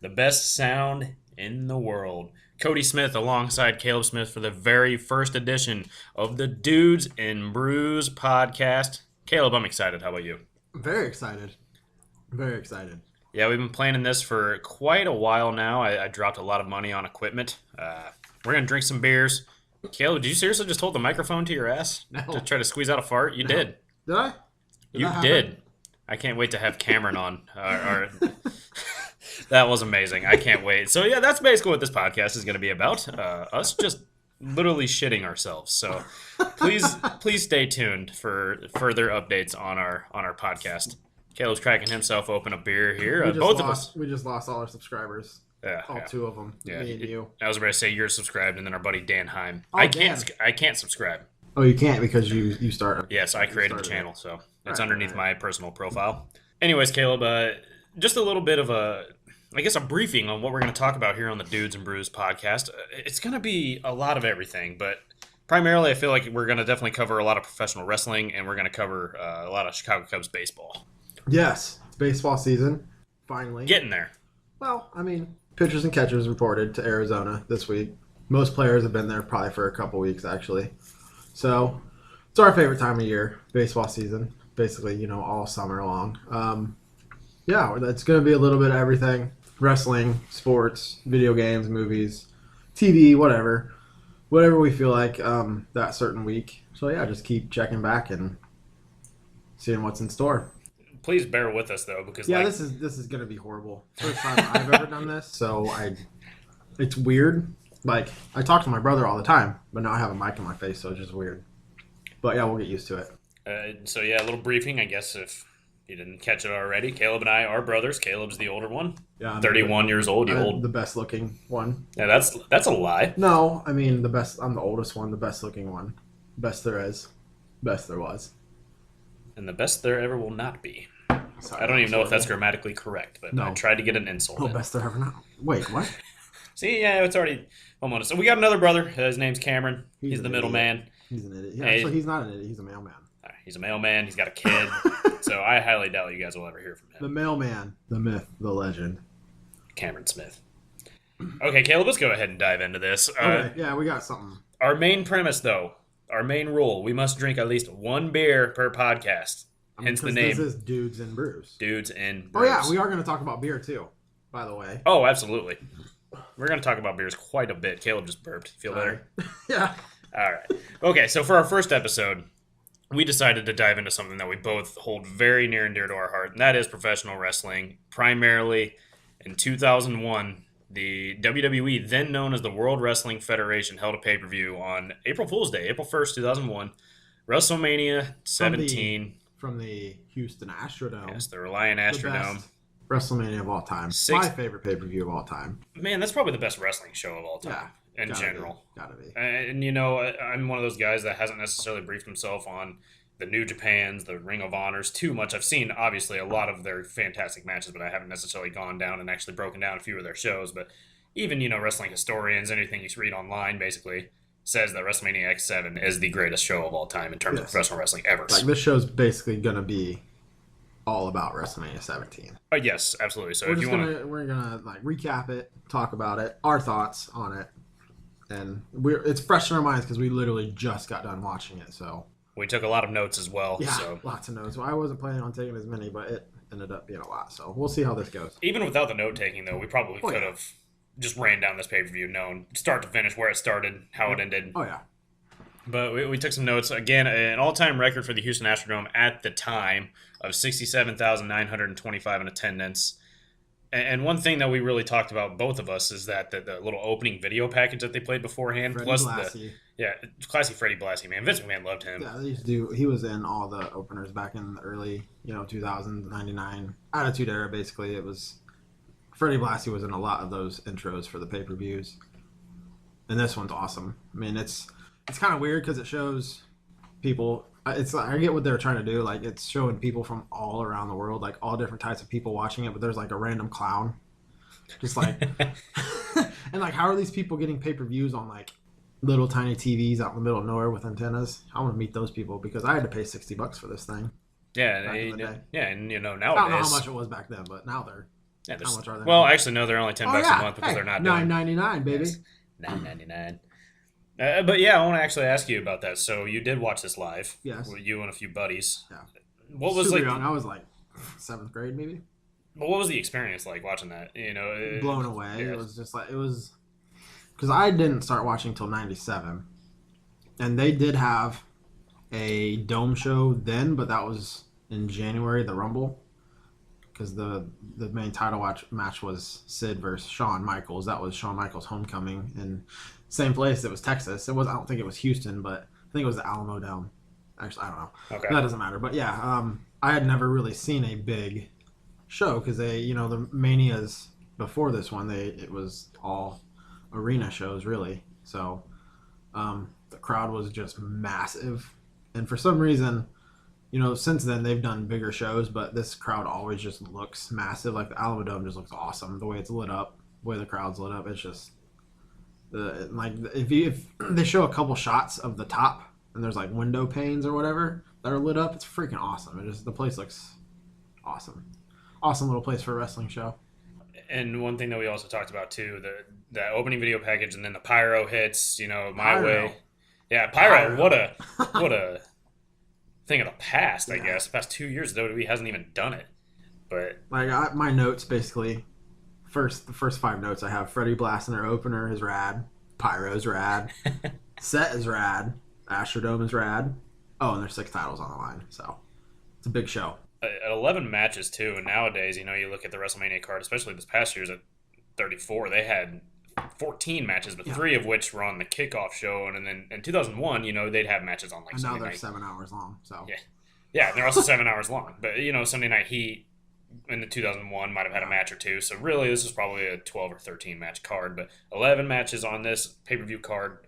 the best sound in the world. Kody Smith alongside Kaleb Smith for the very first edition of the Dudes N Brews Podcast. Kaleb, I'm excited. How about you? Very excited. Very excited. Yeah, we've been planning this for quite a while now. I dropped a lot of money on equipment. We're going to drink some beers. Kaleb, did you seriously just hold the microphone to your ass to try to squeeze out a fart? You did. Did I? You did. I can't wait to have Cameron on. That was amazing. I can't wait. So, yeah, that's basically what this podcast is going to be about. Us just literally shitting ourselves. So, please stay tuned for further updates on our podcast. Kaleb's cracking himself open a beer here. Both of us. We just lost all our subscribers. All two of them. Yeah, me and you. I was about to say you're subscribed, and then our buddy Dan Heim. Oh, I can't subscribe. Oh, you can't because you started. Yes, I created the channel, so it's underneath my personal profile. Anyways, Kaleb, just a little bit of a briefing on what we're going to talk about here on the Dudes N Brews podcast. It's going to be a lot of everything, but primarily I feel like we're going to definitely cover a lot of professional wrestling, and we're going to cover a lot of Chicago Cubs baseball. Yes, it's baseball season. Finally. Getting there. Well, I mean, pitchers and catchers reported to Arizona this week. Most players have been there probably for a couple weeks, actually. So, it's our favorite time of year, baseball season. Basically, all summer long. Yeah, it's going to be a little bit of everything. Wrestling, sports, video games, movies, TV, whatever. Whatever we feel like that certain week. So, yeah, just keep checking back and seeing what's in store. Please bear with us though, because this is gonna be horrible. First time I've ever done this, so it's weird. Like I talk to my brother all the time, but now I have a mic in my face, so it's just weird. But yeah, we'll get used to it. So yeah, a little briefing, I guess, if you didn't catch it already. Kaleb and I are brothers. Kaleb's the older one. Yeah, I'm 31 years old. The best looking one. Yeah, that's a lie. No, I mean the best. I'm the oldest one, the best looking one, best there is, best there was, and the best there ever will not be. Sorry, I don't even know if that's grammatically correct, but no. I tried to get an insult. Oh, best there ever not. Wait, what? See, yeah, it's already almost. So we got another brother. His name's Cameron. He's the middleman. He's an idiot. Yeah, so he's not an idiot. He's a mailman. He's a mailman. He's got a kid. So I highly doubt you guys will ever hear from him. The mailman, the myth, the legend, Cameron Smith. Okay, Kaleb, let's go ahead and dive into this. Okay, yeah, we got something. Our main premise, though, our main rule: we must drink at least one beer per podcast. Hence the name. This is Dudes N Brews. Dudes N Brews. Oh, yeah. We are going to talk about beer, too, by the way. Oh, absolutely. We're going to talk about beers quite a bit. Kaleb just burped. Feel better? Yeah. All right. Okay, so for our first episode, we decided to dive into something that we both hold very near and dear to our heart, and that is professional wrestling. Primarily, in 2001, the WWE, then known as the World Wrestling Federation, held a pay-per-view on April Fool's Day, April 1st, 2001. Wrestlemania 17. From the Houston Astrodome. Yes, the Reliant Astrodome. WrestleMania of all time. My favorite pay-per-view of all time. Man, that's probably the best wrestling show of all time. Yeah, in general. Gotta be. And, I'm one of those guys that hasn't necessarily briefed himself on the New Japans, the Ring of Honors too much. I've seen, obviously, a lot of their fantastic matches, but I haven't necessarily gone down and actually broken down a few of their shows. But even, wrestling historians, anything you read online, basically says that Wrestlemania X-Seven is the greatest show of all time in terms of professional wrestling ever. Like, this show's basically going to be all about Wrestlemania 17. Yes, absolutely. So we're gonna recap it, talk about it, our thoughts on it, and it's fresh in our minds because we literally just got done watching it. So we took a lot of notes as well. Yeah, so. Lots of notes. Well, I wasn't planning on taking as many, but it ended up being a lot. So we'll see how this goes. Even without the note taking, though, we probably could have just ran down this pay-per-view, known start to finish where it started, how it ended. Oh, yeah. But we took some notes. Again, an all-time record for the Houston Astrodome at the time of 67,925 in attendance. And one thing that we really talked about, both of us, is that the little opening video package that they played beforehand. Freddie Blassie. Classy Freddie Blassie, man. Vince McMahon loved him. Yeah, he was in all the openers back in the early, 2000s, 99. Attitude Era, basically. Freddie Blassie was in a lot of those intros for the pay-per-views. And this one's awesome. I mean, it's kind of weird because it shows people. I get what they're trying to do. Like, it's showing people from all around the world, like all different types of people watching it. But there's like a random clown, just like, and like, how are these people getting pay-per-views on like little tiny TVs out in the middle of nowhere with antennas? I want to meet those people because I had to pay $60 for this thing. Yeah, and nowadays, I don't know how much it was back then, but now they're Yeah, How much are they? Well, actually, no, they're only $10 a month because hey, they're not doing $9.99, baby. Yes, $9.99. But yeah, I want to actually ask you about that. So you did watch this live, Yes. with you and a few buddies. Yeah. What was Super like? young. I was like 7th grade, maybe. But what was the experience like watching that? Blown away. Yeah. It was just like because I didn't start watching till '97, and they did have a dome show then, but that was in January, the Rumble, because the main title match was Sid versus Shawn Michaels. That was Shawn Michaels' homecoming in same place. It was Texas. It was, I don't think it was Houston, but I think it was the Alamo Dome. Actually, I don't know. Okay. That doesn't matter. But yeah, I had never really seen a big show because they, the Manias before this one, it was all arena shows really. So the crowd was just massive, and for some reason, since then they've done bigger shows, but this crowd always just looks massive. Like the Alamo Dome just looks awesome. The way it's lit up, the way the crowd's lit up, it's just like if they show a couple shots of the top and there's like window panes or whatever that are lit up, it's freaking awesome. The place looks awesome. Awesome little place for a wrestling show. And one thing that we also talked about too, the opening video package, and then the pyro hits. My way. Yeah, pyro. What a thing of the past, I guess. The past 2 years, WWE hasn't even done it. But like my notes basically, the first 5 notes I have: Freddie blasting their opener is rad, pyro's rad, set is rad, Astrodome is rad. Oh, and there's 6 titles on the line, so it's a big show. At 11 matches too, and nowadays, you look at the WrestleMania card, especially this past year's at 34, they had 14 matches, but 3 of which were on the kickoff show, and then in 2001, they'd have matches on like and Sunday now they're night. 7 hours long, so yeah, they're also 7 hours long. But Sunday Night Heat in the 2001 might have had a match or 2, so really this is probably a 12 or 13 match card, but 11 matches on this pay-per-view card,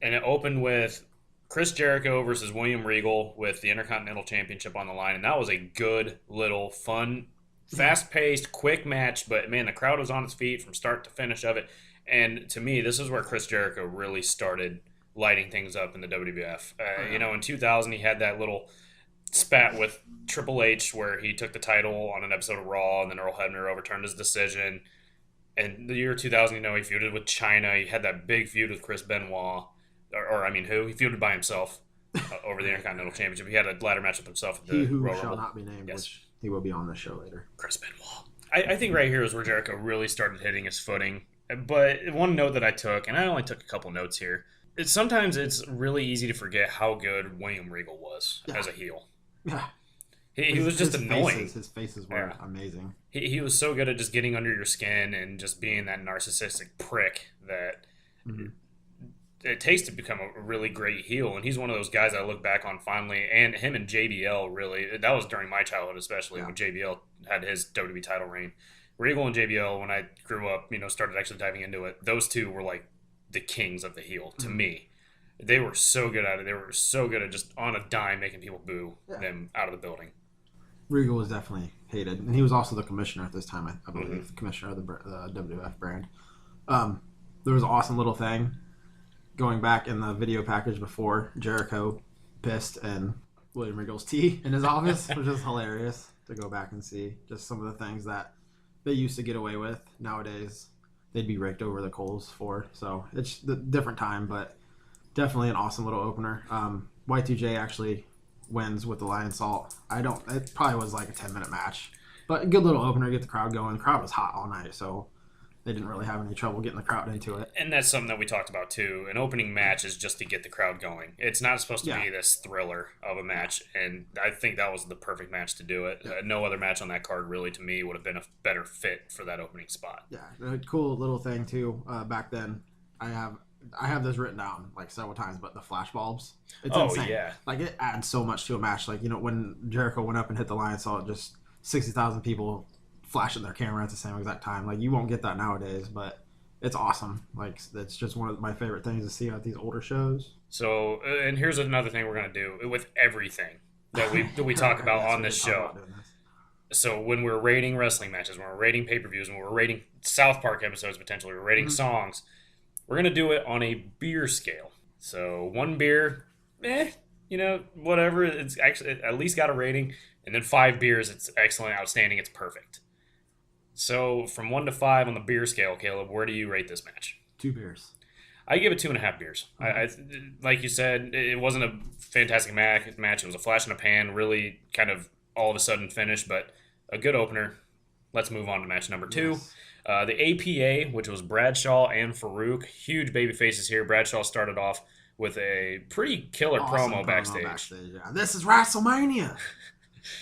and it opened with Chris Jericho versus William Regal with the Intercontinental Championship on the line, and that was a good little fun, fast-paced, quick match, but man, the crowd was on its feet from start to finish of it, and to me, this is where Chris Jericho really started lighting things up in the WWF. In 2000, he had that little spat with Triple H where he took the title on an episode of Raw, and then Earl Hebner overturned his decision, and the year 2000, he feuded with China. He had that big feud with Chris Benoit. He feuded by himself over the Intercontinental Championship. He had a ladder match with himself at the He who Royal shall Rumble. not be named, which he will be on this show later. Chris Benoit. I think right here is where Jericho really started hitting his footing. But one note that I took, and I only took a couple notes here, sometimes it's really easy to forget how good William Regal was as a heel. Yeah. He was just annoying. His faces were amazing. He was so good at just getting under your skin and just being that narcissistic prick that it takes to become a really great heel. And he's one of those guys I look back on fondly. And him and JBL, really, that was during my childhood, especially when JBL had his WWE title reign. Regal and JBL, when I grew up, started actually diving into it, those two were like the kings of the heel to me. They were so good at it. They were so good at just on a dime making people boo them out of the building. Regal was definitely hated, and he was also the commissioner at this time, I believe, the commissioner of the WWF brand. There was an awesome little thing going back in the video package before Jericho pissed in William Regal's tea in his office, which is hilarious to go back and see just some of the things that they used to get away with. Nowadays, they'd be raked over the coals for. So it's a different time, but definitely an awesome little opener. Y2J actually wins with the Lion Salt. It probably was like a 10-minute match, but a good little opener, get the crowd going. The crowd was hot all night, so they didn't really have any trouble getting the crowd into it. And that's something that we talked about too. An opening match is just to get the crowd going. It's not supposed to be this thriller of a match, and I think that was the perfect match to do it. No other match on that card really, to me, would have been a better fit for that opening spot. Yeah, a cool little thing too. Back then, I have this written down like several times, but the flash bulbs, it's insane. Yeah. Like it adds so much to a match. Like, when Jericho went up and hit the Lion Salt, just 60,000 people flashing their camera at the same exact time. Like, you won't get that nowadays, but it's awesome. Like, it's just one of my favorite things to see at these older shows. So, and here's another thing we're going to do with everything that we talk about on this show. So when we're rating wrestling matches, when we're rating pay-per-views, when we're rating South Park episodes potentially, we're rating songs, we're going to do it on a beer scale. So 1 beer, whatever. It's actually at least got a rating. And then 5 beers, it's excellent, outstanding, it's perfect. So from 1 to 5 on the beer scale, Caleb, where do you rate this match? 2 beers. I give it 2.5 beers. I like you said, it wasn't a fantastic match. It was a flash in the pan, really kind of all of a sudden finished, but a good opener. Let's move on to match number 2. Yes. The APA, which was Bradshaw and Farouk. Huge baby faces here. Bradshaw started off with a pretty killer Awesome promo backstage. Yeah. This is Wrestlemania.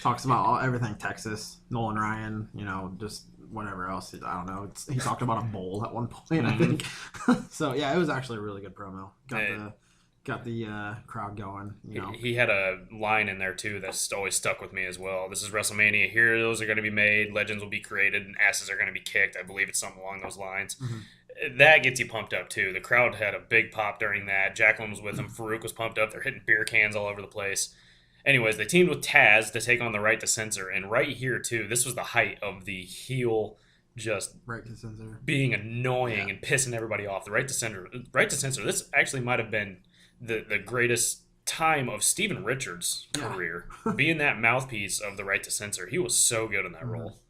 Talks about everything Texas. Nolan Ryan, just whatever else. I don't know. He talked about a bowl at one point, I think. So, yeah, it was actually a really good promo. Got the crowd going. He had a line in there, too, that's always stuck with me as well. This is WrestleMania. Heroes are going to be made. Legends will be created. And asses are going to be kicked. I believe it's something along those lines. Mm-hmm. That gets you pumped up, too. The crowd had a big pop during that. Jacqueline was with him. Farouk was pumped up. They're hitting beer cans all over the place. Anyways, they teamed with Taz to take on the Right to Censor. And right here, too, this was the height of the heel just Right to Censor being annoying and pissing everybody off. The Right to Censor, this actually might have been the greatest time of Steven Richards' career. Being that mouthpiece of the Right to Censor, he was so good in that role.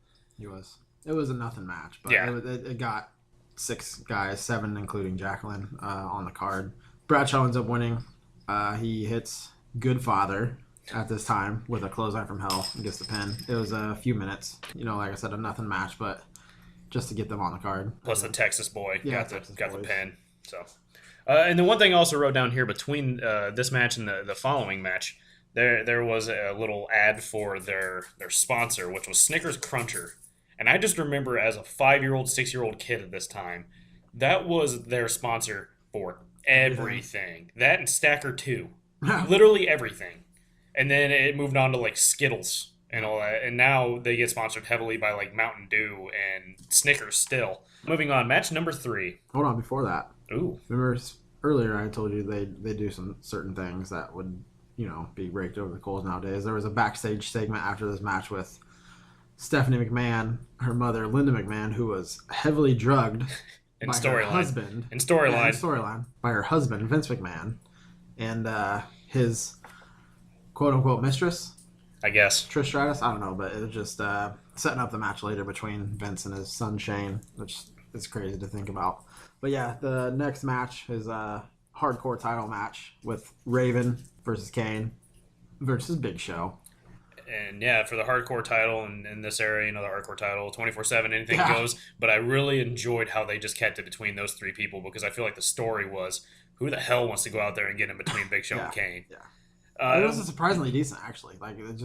He was. It was a nothing match, but it got 6 guys, 7 including Jacqueline, on the card. Bradshaw ends up winning. He hits Good Father at this time with a clothesline from hell and gets the pin. It was a few minutes. Like I said, a nothing match, but just to get them on the card. Plus the Texas boy got the pin. So, and the one thing I also wrote down here between this match and the following match, there was a little ad for their sponsor, which was Snickers Cruncher. And I just remember as a 5-year-old, 6-year-old kid at this time, that was their sponsor for everything. That and Stacker 2. Literally everything. And then it moved on to like Skittles and all that. And now they get sponsored heavily by like Mountain Dew and Snickers still. Moving on, match number 3. Hold on, before that. Ooh. Remember earlier I told you they do some certain things that would, be raked over the coals nowadays. There was a backstage segment after this match with Stephanie McMahon, her mother, Linda McMahon, who was heavily drugged by her husband. In storyline. By her husband, Vince McMahon, and his quote-unquote mistress, I guess. Trish Stratus, I don't know, but it was just setting up the match later between Vince and his son Shane, which is crazy to think about. But yeah, the next match is a hardcore title match with Raven versus Kane versus Big Show. And yeah, for the hardcore title in this area, the hardcore title, 24/7, anything goes. But I really enjoyed how they just kept it between those 3 people because I feel like the story was, who the hell wants to go out there and get in between Big Show and Kane? Yeah. It was surprisingly decent, actually. Like it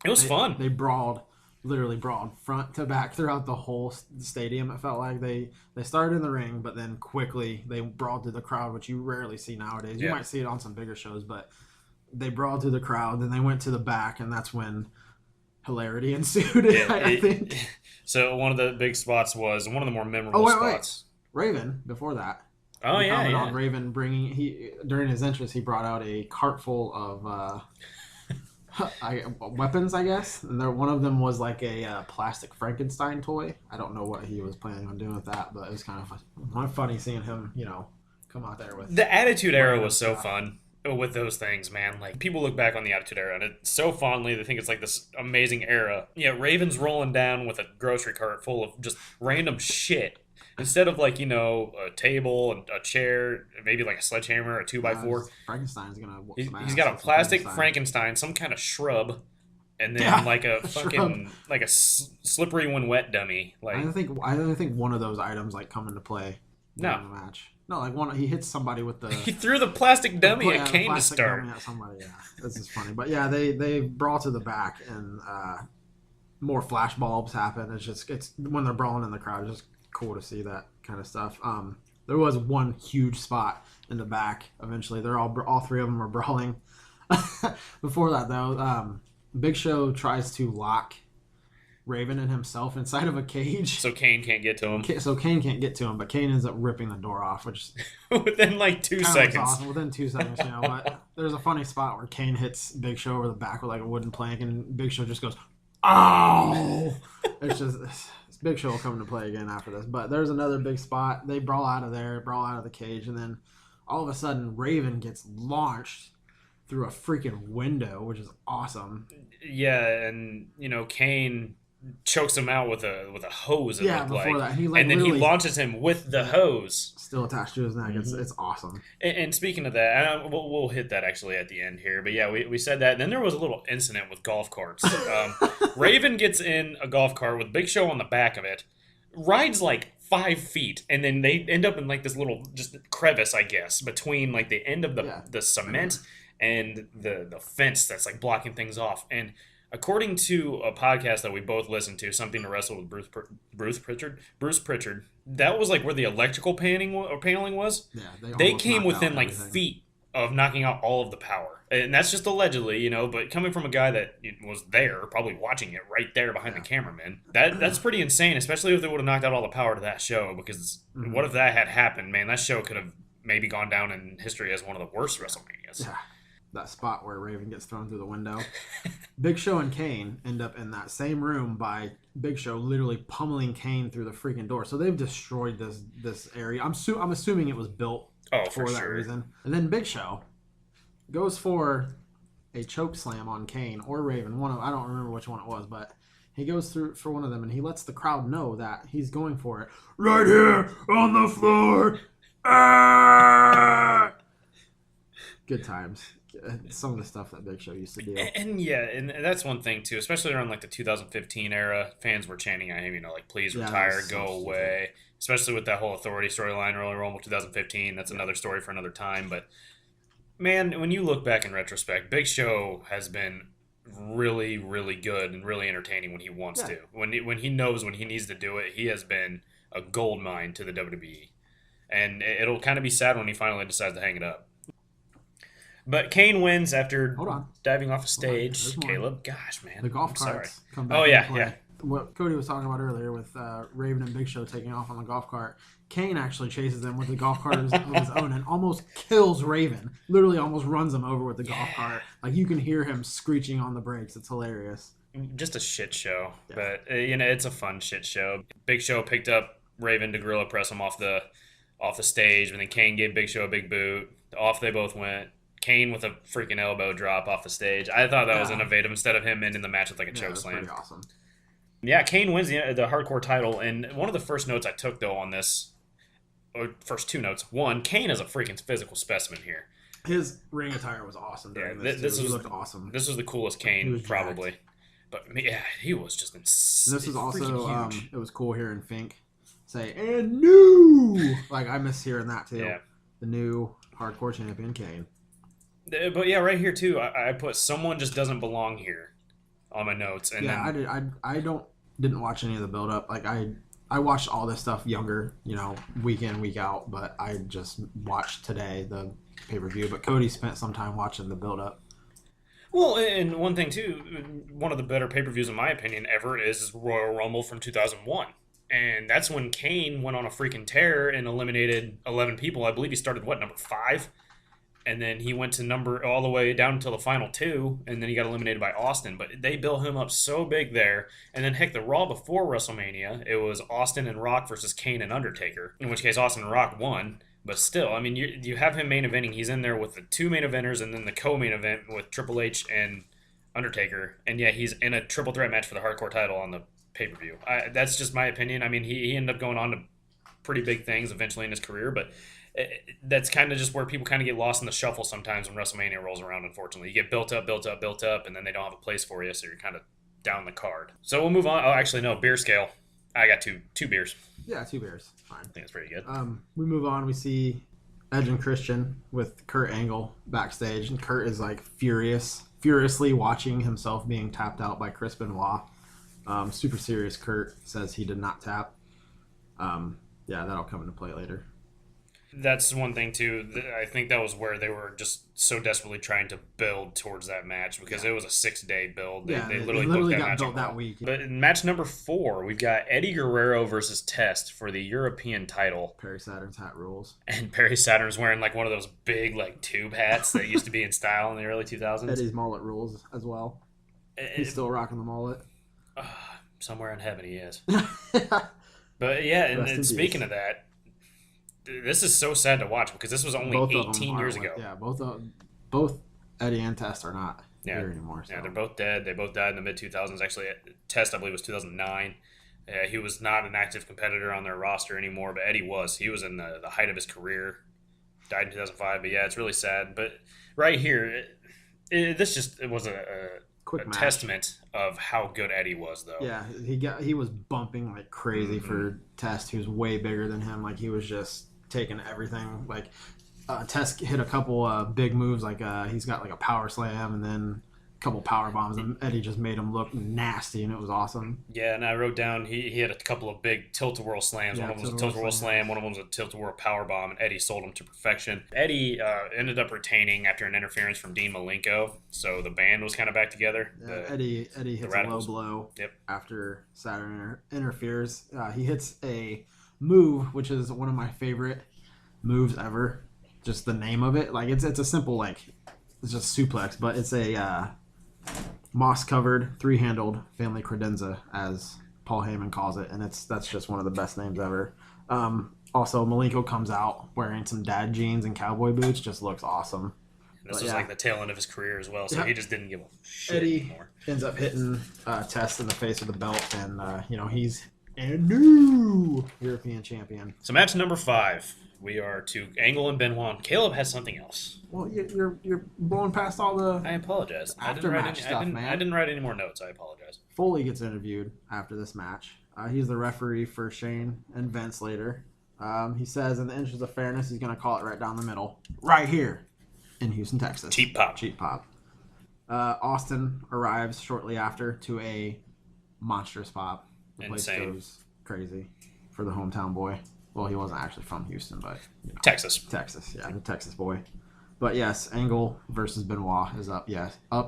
was fun. They literally brawled front to back throughout the whole stadium. It felt like they started in the ring, but then quickly they brawled through the crowd, which you rarely see nowadays. You might see it on some bigger shows, but they brawled through the crowd. Then they went to the back, and that's when hilarity ensued. I think. So one of the big spots was one of the more memorable spots. Raven before that. Oh, yeah. On Raven during his entrance, he brought out a cart full of weapons, I guess. And one of them was like a plastic Frankenstein toy. I don't know what he was planning on doing with that, but it was kind of funny seeing him, come out there with. The Attitude Era was so fun with those things, man. Like, people look back on the Attitude Era and it's so fondly. They think it's like this amazing era. Yeah, Raven's rolling down with a grocery cart full of just random shit. Instead of like, a table, a chair, maybe like a sledgehammer, a 2x4. Frankenstein's gonna whoop some ass. He's got a plastic Frankenstein, some kind of shrub, and then like a fucking like a slippery when wet dummy. Like, I don't think one of those items like come into play in the match. No, like he hits somebody with the. He threw the plastic dummy at Kane to start. Dummy at somebody, this is funny, but yeah, they brawl to the back and more flash bulbs happen. It's when they're brawling in the crowd. It's just cool to see that kind of stuff. There was one huge spot in the back. Eventually, they're all 3 of them are brawling. Before that, though, Big Show tries to lock Raven and himself inside of a cage, so Kane can't get to him. So Kane can't get to him, but Kane ends up ripping the door off, which within like 2 seconds. Awesome. Within 2 seconds, But there's a funny spot where Kane hits Big Show over the back with like a wooden plank, and Big Show just goes, "Oh!" It's just. Big Show will come into play again after this. But there's another big spot. They brawl out of the cage, and then all of a sudden Raven gets launched through a freaking window, which is awesome. Yeah, and Kane chokes him out with a hose. It looked before like. that, he And then he launches him with the hose still attached to his neck. It's awesome. And speaking of that, we'll hit that actually at the end here. But yeah, we said that. Then there was a little incident with golf carts. Raven gets in a golf cart with Big Show on the back of it, rides like 5 feet, and then they end up in like this little just crevice, I guess, between like the end of the cement and the fence that's like blocking things off. And according to a podcast that we both listened to, Something to Wrestle with Bruce Pritchard, that was like where the electrical paneling was. Yeah, they came within like feet of knocking out all of the power. And that's just allegedly, but coming from a guy that was there, probably watching it right there behind the cameraman, that's pretty insane, especially if they would have knocked out all the power to that show, because what if that had happened, man? That show could have maybe gone down in history as one of the worst WrestleManias. Yeah. That spot where Raven gets thrown through the window. Big Show and Kane end up in that same room by Big Show literally pummeling Kane through the freaking door. So they've destroyed this area. I'm assuming it was built for that reason. And then Big Show goes for a choke slam on Kane or Raven. I don't remember which one it was, but he goes through for one of them and he lets the crowd know that he's going for it. Right here on the floor. Ah! Good times. Some of the stuff that Big Show used to do. And that's one thing too, especially around like the 2015 era, fans were chanting at him, like, please retire, go away. Especially with that whole Authority storyline, Royal Rumble 2015. That's another story for another time. But man, when you look back in retrospect, Big Show has been really, really good and really entertaining when he wants to. When he knows when he needs to do it, he has been a gold mine to the WWE. And it'll kind of be sad when he finally decides to hang it up. But Kane wins after diving off a stage. Kaleb, gosh, man. The golf carts come back. Oh, yeah. What Cody was talking about earlier with Raven and Big Show taking off on the golf cart. Kane actually chases them with the golf cart of his own and almost kills Raven. Literally almost runs him over with the golf cart. Like, you can hear him screeching on the brakes. It's hilarious. Just a shit show. Yeah. But, it's a fun shit show. Big Show picked up Raven to gorilla press him off the stage, and then Kane gave Big Show a big boot. Off they both went. Kane with a freaking elbow drop off the stage. I thought that was innovative instead of him ending the match with like a choke slam. Pretty awesome. Yeah, Kane wins the hardcore title. And one of the first notes I took, though, on this, or first two notes. One, Kane is a freaking physical specimen here. His ring attire was awesome during this. He looked awesome. This was the coolest Kane, probably. Jacked. But, yeah, he was just insane. This was also, it was cool hearing Fink say, and new! Like, I miss hearing that, too. Yeah. The new hardcore champion, Kane. But yeah, right here too, I put someone just doesn't belong here on my notes. And I didn't watch any of the build up. Like I watched all this stuff younger, week in, week out. But I just watched today the pay per view. But Cody spent some time watching the build up. Well, and one thing too, one of the better pay per views in my opinion ever is Royal Rumble from 2001. And that's when Kane went on a freaking tear and eliminated 11 people. I believe he started number 5. And then he went to all the way down until the final 2, and then he got eliminated by Austin. But they built him up so big there. And then, heck, the Raw before WrestleMania, it was Austin and Rock versus Kane and Undertaker, in which case Austin and Rock won. But still, I mean, you have him main eventing. He's in there with the 2 main eventers and then the co-main event with Triple H and Undertaker. And, yeah, he's in a triple threat match for the hardcore title on the pay-per-view. That's just my opinion. I mean, he ended up going on to pretty big things eventually in his career, but that's kind of just where people kind of get lost in the shuffle sometimes when WrestleMania rolls around, unfortunately. You get built up, and then they don't have a place for you, so you're kind of down the card. So we'll move on. Oh, actually, no, beer scale. I got two beers. Yeah, 2 beers. Fine. I think that's pretty good. We move on. We see Edge and Christian with Kurt Angle backstage, and Kurt is like furiously watching himself being tapped out by Chris Benoit. Super serious Kurt says he did not tap. Yeah, that'll come into play later. That's one thing, too. I think that was where they were just so desperately trying to build towards that match because it was a 6-day build. They literally booked that match built that week. But in match number 4, we've got Eddie Guerrero versus Test for the European title. Perry Saturn's hat rules. And Perry Saturn's wearing like one of those big like tube hats that used to be in style in the early 2000s. Eddie's mullet rules as well. He's still rocking the mullet. Somewhere in heaven he is. But yeah, and speaking of that, this is so sad to watch because this was only 18 years ago. Yeah, both Eddie and Test are not here anymore. So. Yeah, they're both dead. They both died in the mid-2000s. Actually, Test, I believe, was 2009. He was not an active competitor on their roster anymore, but Eddie was. He was in the height of his career. Died in 2005. But yeah, it's really sad. But right here, it was a testament of how good Eddie was, though. Yeah, he was bumping like crazy for Test, who's way bigger than him. Like he was just taking everything. Like Test hit a couple big moves. Like he's got like a power slam and then couple power bombs, and Eddie just made him look nasty, and it was awesome. Yeah, and I wrote down he had a couple of big tilt-a-whirl slams. One of them was a tilt-a-whirl slam, one of them was a tilt-a-whirl power bomb, and Eddie sold him to perfection. Eddie ended up retaining after an interference from Dean Malenko, so the band was kind of back together. Yeah, Eddie hits a low blow after Saturn interferes. He hits a move, which is one of my favorite moves ever. Just the name of it, like it's a simple it's just suplex, but it's a moss-covered, three-handled family credenza, as Paul Heyman calls it, and that's just one of the best names ever. Also, Malenko comes out wearing some dad jeans and cowboy boots, just looks awesome. And this was like the tail end of his career as well, so he just didn't give a shit Eddie anymore. Ends up hitting Test in the face with the belt, and he's a new European champion. So match number 5. We are to Angle and Benoit. Caleb has something else. Well, you're blowing past all the. I apologize. I didn't write any more notes. I apologize. Foley gets interviewed after this match. He's the referee for Shane and Vince later. He says, in the interest of fairness, he's going to call it right down the middle, right here in Houston, Texas. Cheap pop. Austin arrives shortly after to a monstrous pop. The place goes crazy for the hometown boy. Well, he wasn't actually from Houston, but Texas, yeah, the Texas boy. But yes, Angle versus Benoit is up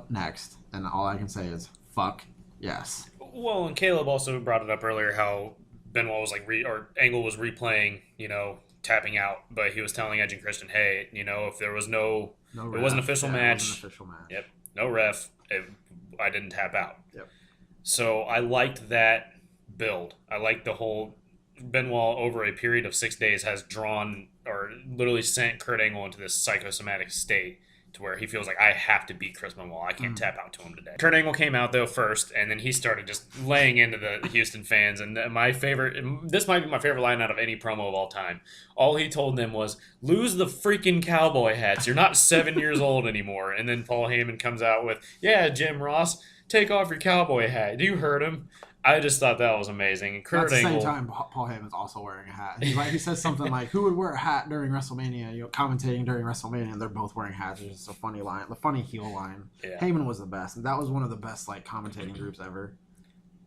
next, and all I can say is fuck yes. Well, and Caleb also brought it up earlier how Benoit was Angle was replaying, tapping out, but he was telling Edge and Christian, hey, if there was no ref, it wasn't an official match. Yep, no ref. I didn't tap out. Yep. So I liked that build. I liked the whole. Benoit, over a period of 6 days, has drawn or literally sent Kurt Angle into this psychosomatic state to where he feels like, I have to beat Chris Benoit. I can't tap out to him today. Kurt Angle came out, though, first, and then he started just laying into the Houston fans. And this might be my favorite line out of any promo of all time. All he told them was, lose the freaking cowboy hats. You're not 7 years old anymore. And then Paul Heyman comes out with, yeah, Jim Ross, take off your cowboy hat. You heard him. I just thought that was amazing. And Kurt Angle, at the same time, Paul Heyman's also wearing a hat. He says something like, "Who would wear a hat during WrestleMania?" Commentating during WrestleMania, and they're both wearing hats. It's just a funny line, the funny heel line. Yeah. Heyman was the best. That was one of the best commentating groups ever.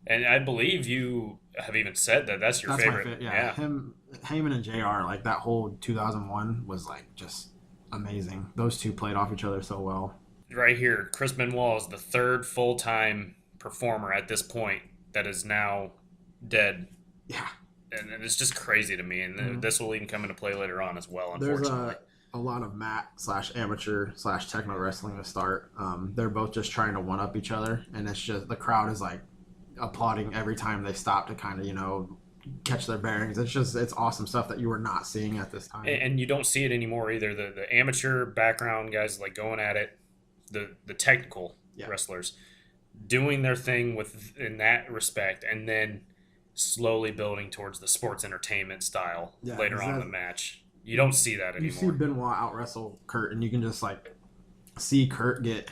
And I believe you have even said that's your favorite. Yeah, Heyman and JR, that whole 2001 was just amazing. Those two played off each other so well. Right here, Chris Benoit is the third full-time performer at this point that is now dead. Yeah. And it's just crazy to me. And this will even come into play later on as well, unfortunately. There's a lot of mat/amateur/techno wrestling to start. They're both just trying to one-up each other. And it's just, the crowd is applauding every time they stop to kind of, catch their bearings. It's awesome stuff that you were not seeing at this time. And you don't see it anymore either. The amateur background guys going at it, the technical wrestlers doing their thing in that respect, and then slowly building towards the sports entertainment style later on in the match. You don't see that anymore. You see Benoit out wrestle Kurt, and you can just see Kurt get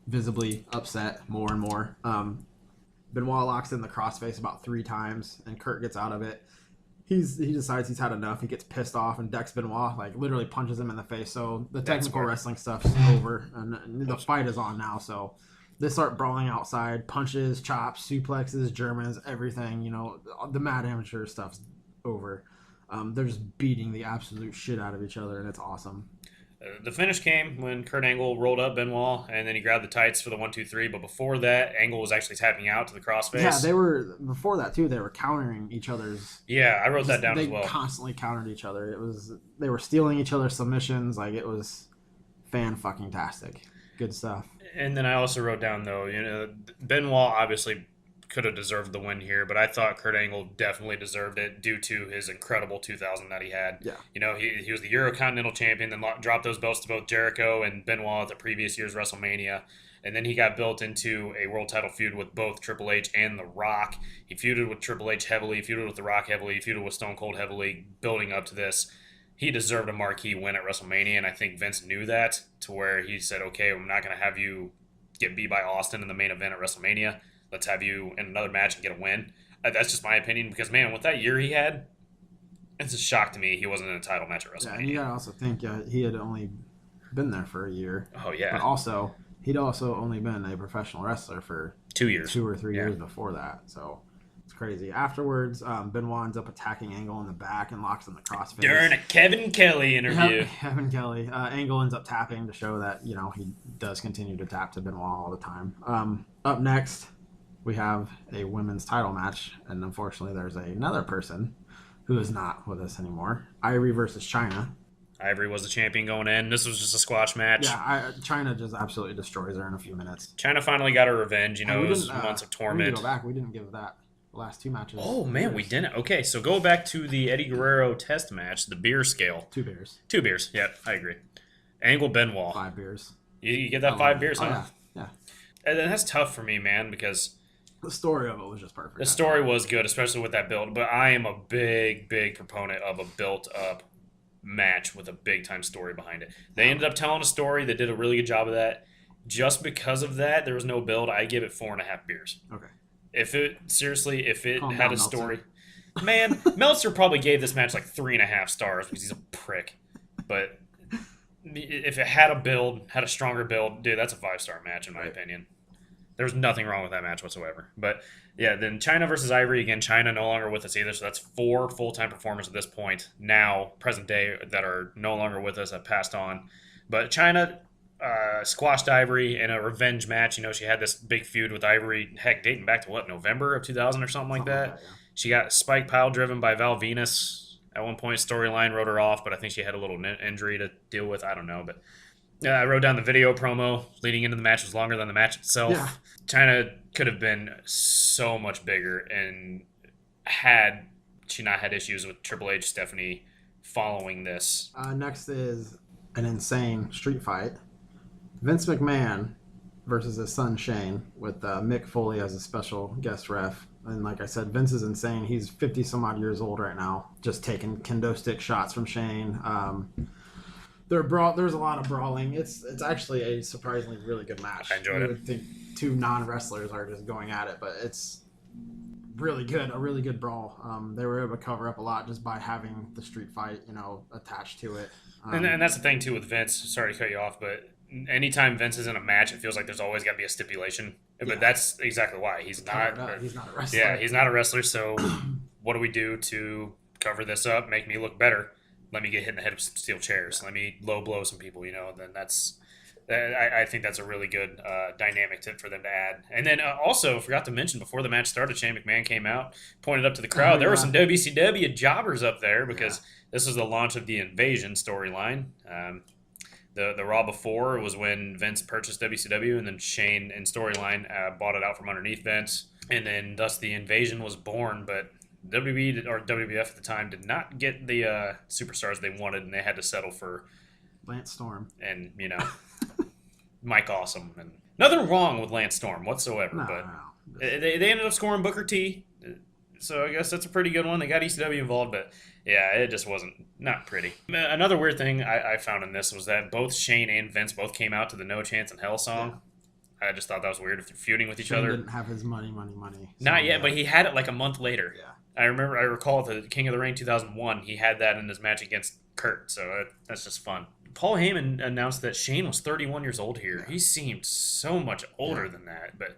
visibly upset more and more. Benoit locks in the crossface about 3 times, and Kurt gets out of it. He decides he's had enough. He gets pissed off and decks Benoit, literally punches him in the face. So the technical wrestling stuff's over, and the fight is on now. So they start brawling outside, punches, chops, suplexes, Germans, everything. The mad amateur stuff's over. They're just beating the absolute shit out of each other, and it's awesome. The finish came when Kurt Angle rolled up Benoit, and then he grabbed the tights for the 1-2-3. But before that, Angle was actually tapping out to the crossface. Yeah, before that too. They were countering each other's. Yeah, I wrote that down as well. They constantly countered each other. They were stealing each other's submissions. It was fan-fucking-tastic. Good stuff. And then I also wrote down, though, Benoit obviously could have deserved the win here, but I thought Kurt Angle definitely deserved it due to his incredible 2000 that he had. Yeah. He was the Eurocontinental champion, then dropped those belts to both Jericho and Benoit at the previous year's WrestleMania. And then he got built into a world title feud with both Triple H and The Rock. He feuded with Triple H heavily, he feuded with The Rock heavily, he feuded with Stone Cold heavily, building up to this. He deserved a marquee win at WrestleMania, and I think Vince knew that, to where he said, okay, I'm not going to have you get beat by Austin in the main event at WrestleMania. Let's have you in another match and get a win. That's just my opinion, because, man, with that year he had, it's a shock to me he wasn't in a title match at WrestleMania. Yeah, and you got to also think he had only been there for a year. Oh, yeah. But also, he'd also only been a professional wrestler for 2 years. 2 or 3 years before that. So it's crazy. Afterwards, Benoit ends up attacking Angle in the back and locks in the crossface. During a Kevin Kelly interview. Yep, Kevin Kelly. Angle ends up tapping to show that, he does continue to tap to Benoit all the time. Up next, we have a women's title match. And unfortunately, there's another person who is not with us anymore. Ivory versus Chyna. Ivory was the champion going in. This was just a squash match. Yeah, Chyna just absolutely destroys her in a few minutes. Chyna finally got her revenge. It was months of torment. We go back. We didn't give that the last 2 matches. Oh, man, we didn't. Okay, so go back to the Eddie Guerrero test match, the beer scale. 2 beers. 2 beers. Yep, I agree. Angle Benoit. 5 beers. You get that 5 beers, huh? Yeah. And that's tough for me, man, because the story of it was just perfect. The story was good, especially with that build. But I am a big, big proponent of a built-up match with a big-time story behind it. They ended up telling a story. They did a really good job of that. Just because of that, there was no build. I give it 4.5 beers. Okay. If it Calm had down, a story, man, Meltzer probably gave this match like 3.5 stars because he's a prick. But if it had a build, had a stronger build, dude, that's a 5-star match in my opinion. There's nothing wrong with that match whatsoever. But yeah, then Chyna versus Ivory. Again, Chyna no longer with us either, so that's 4 full-time performers at this point now, present day, that are no longer with us, have passed on. But Chyna squashed Ivory in a revenge match. She had this big feud with Ivory, heck, dating back to November of 2000 or something like that. Yeah. She got spike pile driven by Val Venus at one point. Storyline wrote her off, but I think she had a little injury to deal with. I don't know, but I wrote down the video promo leading into the match was longer than the match itself. Yeah. Chyna could have been so much bigger, and had she not had issues with Triple H, Stephanie following this. Next is an insane street fight. Vince McMahon versus his son Shane, with Mick Foley as a special guest ref. And like I said, Vince is insane. He's 50-some-odd years old right now, just taking kendo stick shots from Shane. There's a lot of brawling. It's actually a surprisingly really good match. I enjoyed it. You would think 2 non-wrestlers are just going at it, but it's really good. A really good brawl. They were able to cover up a lot just by having the street fight, attached to it. And that's the thing too with Vince. Sorry to cut you off, but anytime Vince is in a match, it feels like there's always got to be a stipulation. But that's exactly why he's not a wrestler. Yeah, he's not a wrestler. So what do we do to cover this up, make me look better? Let me get hit in the head with some steel chairs. Let me low blow some people, Then I think that's a really good dynamic for them to add. And then also, forgot to mention, before the match started, Shane McMahon came out, pointed up to the crowd. There were some WCW jobbers up there because this was the launch of the Invasion storyline. The Raw before was when Vince purchased WCW, and then Shane in storyline bought it out from underneath Vince. And then thus the Invasion was born, but WWE or WWF at the time did not get the superstars they wanted, and they had to settle for Lance Storm and Mike Awesome, and nothing wrong with Lance Storm whatsoever. No. They ended up scoring Booker T, so I guess that's a pretty good one. They got ECW involved, but yeah, it just wasn't not pretty. Another weird thing I found in this was that both Shane and Vince both came out to the No Chance in Hell song. Yeah. I just thought that was weird if they're feuding with each other. He didn't have his money. Not yet, but he had it like a month later. Yeah. I recall the King of the Ring 2001, he had that in his match against Kurt, so that's just fun. Paul Heyman announced that Shane was 31 years old here. Yeah. He seemed so much older than that, but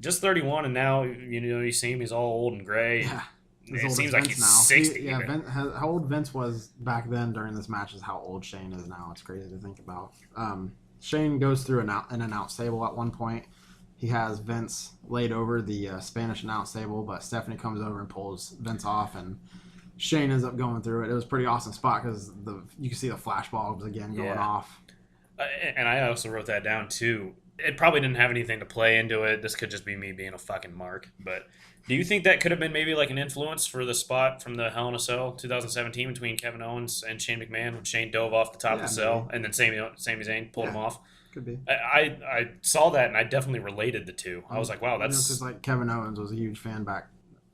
just 31, and now, you see him, he's all old and gray. Yeah. It seems like he's 60. How old Vince was back then during this match is how old Shane is now. It's crazy to think about. Shane goes through an announce table at one point. He has Vince laid over the Spanish announce table, but Stephanie comes over and pulls Vince off, and Shane ends up going through it. It was a pretty awesome spot because you can see the flash bulbs again going off. And I also wrote that down too. It probably didn't have anything to play into it. This could just be me being a fucking mark. But do you think that could have been maybe like an influence for the spot from the Hell in a Cell 2017 between Kevin Owens and Shane McMahon when Shane dove off the top of the cell and then Sami Zayn pulled him off? Could be. I saw that and I definitely related the two. I was like, wow, that's because like Kevin Owens was a huge fan back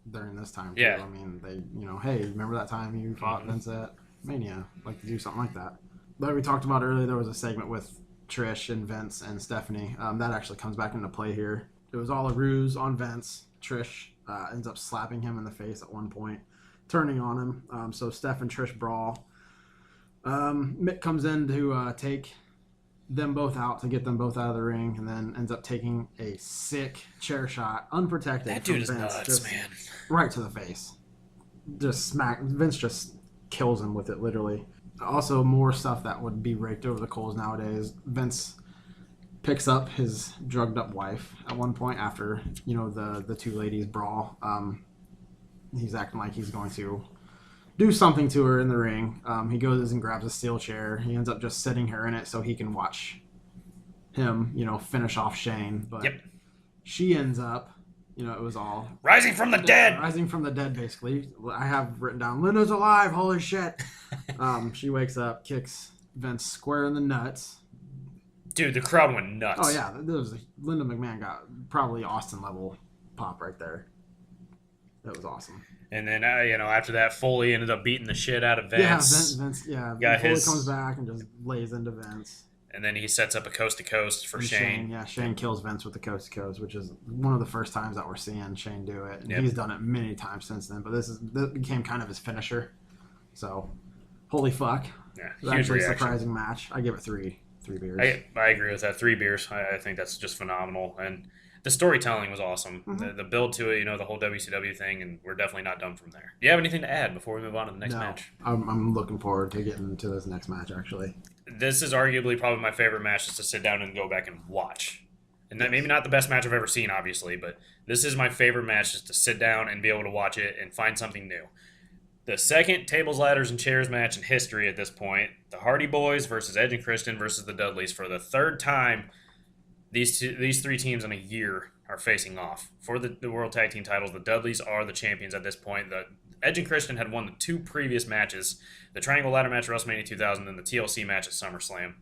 during this time too. Yeah. I mean, they hey, remember that time you fought Vince at Mania? Like to do something like that. Like we talked about earlier, there was a segment with Trish and Vince and Stephanie. That actually comes back into play here. It was all a ruse on Vince. Trish ends up slapping him in the face at one point, turning on him. So Steph and Trish brawl. Mick comes in to take them both out, to get them both out of the ring, and then ends up taking a sick chair shot, unprotected. that dude is from Vince, nuts, just man. right to the face. Just smack. Vince just kills him with it, literally. Also, more stuff that would be raked over the coals nowadays. Vince picks up his drugged up wife at one point after the two ladies brawl. He's acting like he's going to do something to her in the ring. He goes and grabs a steel chair. He ends up just sitting her in it so he can watch him, finish off Shane. But Yep. she ends up, it was all Rising from the dead. rising from the dead, basically. I have written down, Linda's alive, holy shit. She wakes up, kicks Vince square in the nuts. Dude, the crowd went nuts. Oh, yeah. Linda McMahon got probably Austin level pop right there. That was awesome. And then, after that, Foley ended up beating the shit out of Vince. Yeah, Vince Got Foley his- comes back and just lays into Vince. And then he sets up a coast-to-coast for And Shane. Shane kills Vince with the coast to coast, which is one of the first times that we're seeing Shane do it. And Yep. he's done it many times since then, but this became kind of his finisher. So, holy fuck. Yeah, It was huge actually a reaction. surprising match. I give it three beers. I agree with that. 3 beers. I think that's just phenomenal. And the storytelling was awesome. Mhm. The build to it, the whole WCW thing, and we're definitely not done from there. Do you have anything to add before we move on to the next No, match? I'm looking forward to getting to this next match, actually. This is arguably probably my favorite match just to sit down and go back and watch. And that maybe not the best match I've ever seen, obviously, but this is my favorite match just to sit down and be able to watch it and find something new. The second tables, ladders, and chairs match in history at this point, the Hardy Boys versus Edge and Christian versus the Dudleys. For the third time, these 3 teams in a year are facing off. For the World Tag Team titles, the Dudleys are the champions at this point. The Edge and Christian had won the 2 previous matches, the Triangle Ladder match at WrestleMania 2000 and the TLC match at SummerSlam.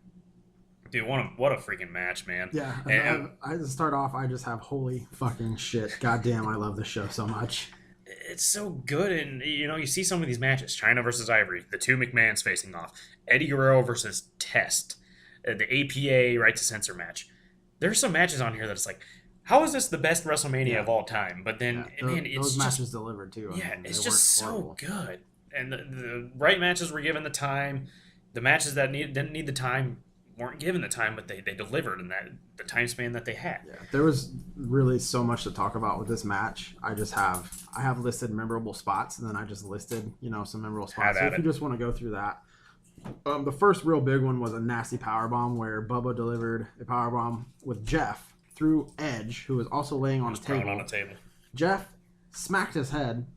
Dude, what a freaking match, man. Yeah, And- I to start off, I just have holy fucking shit. Goddamn, I love this show so much. It's so good, and you see some of these matches: China versus Ivory, the 2 McMahons facing off, Eddie Guerrero versus Test, the APA right to censor match. There's some matches on here that it's like, how is this the best WrestleMania of all time? But then, man, it's those just matches delivered too. yeah, they it's weren't just so horrible. good, and the right matches were given the time. The matches that didn't need the time weren't given the time, but they delivered in that the time span that they had. Yeah, there was really so much to talk about with this match. I have listed memorable spots, and then I just listed some memorable spots. So if you just want to go through that, the first real big one was a nasty powerbomb where Bubba delivered a powerbomb with Jeff through Edge, who was also laying on a Thrown table. on a table. Jeff smacked his head.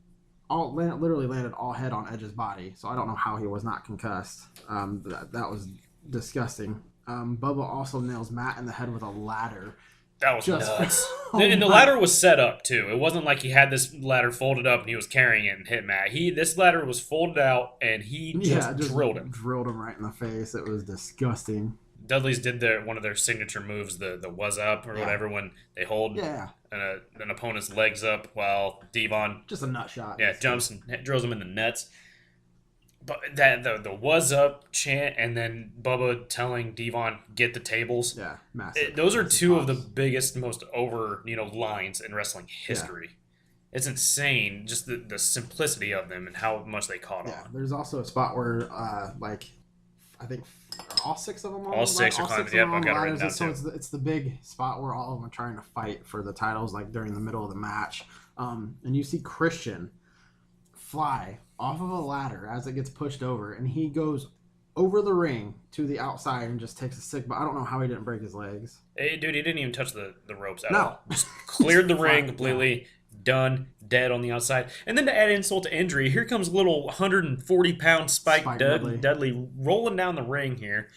Literally landed all head on Edge's body, so I don't know how he was not concussed. That was disgusting. Bubba also nails Matt in the head with a ladder. That was Just- nuts. Oh And the my- ladder was set up too. It wasn't like he had this ladder folded up and he was carrying it and hit Matt. This ladder was folded out and he just drilled him. Drilled him right in the face. It was disgusting. Dudley's did one of their signature moves, the was up or Yeah. whatever, when they hold Yeah, an opponent's legs up while Devon just a nut shot. jumps and drills him in the nuts. But that the was up chant and then Bubba telling Devon get the tables. Yeah, massive. Those are massive 2 of the pops. biggest, most over lines in wrestling history. It's insane, just the simplicity of them and how much they caught Yeah, on. there's also a spot where I think all 6 of them. All 6 are climbing. Yep, I've got it written down So too. it's the big spot where all of them are trying to fight for the titles, like during the middle of the match. And you see Christian fly off of a ladder as it gets pushed over, and he goes over the ring to the outside and just takes a sick. But I don't know how he didn't break his legs. Hey, dude, he didn't even touch the ropes at No. all. Just cleared the ring Fine, completely, done, dead on the outside. And then to add insult to injury, here comes little 140-pound Spike Dudley. Dudley rolling down the ring here.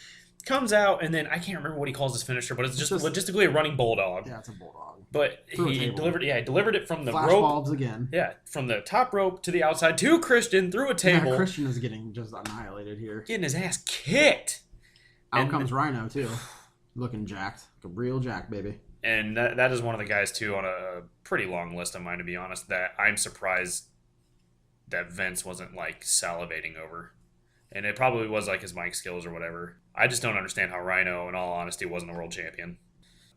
Comes out, and then I can't remember what he calls his finisher, but it's just logistically a running bulldog. Yeah, it's a bulldog. But Through a he table. delivered it from the Flash rope. bulbs again. Yeah, from the top rope to the outside to Christian through a table, Yeah, Christian is getting just annihilated here. getting his ass kicked. Out And- comes Rhino too. Looking jacked. Like a real jack, baby. And that is one of the guys, too, on a pretty long list of mine, to be honest, that I'm surprised that Vince wasn't, like, salivating over. And it probably was, like, his mic skills or whatever. I just don't understand how Rhino, in all honesty, wasn't a world champion.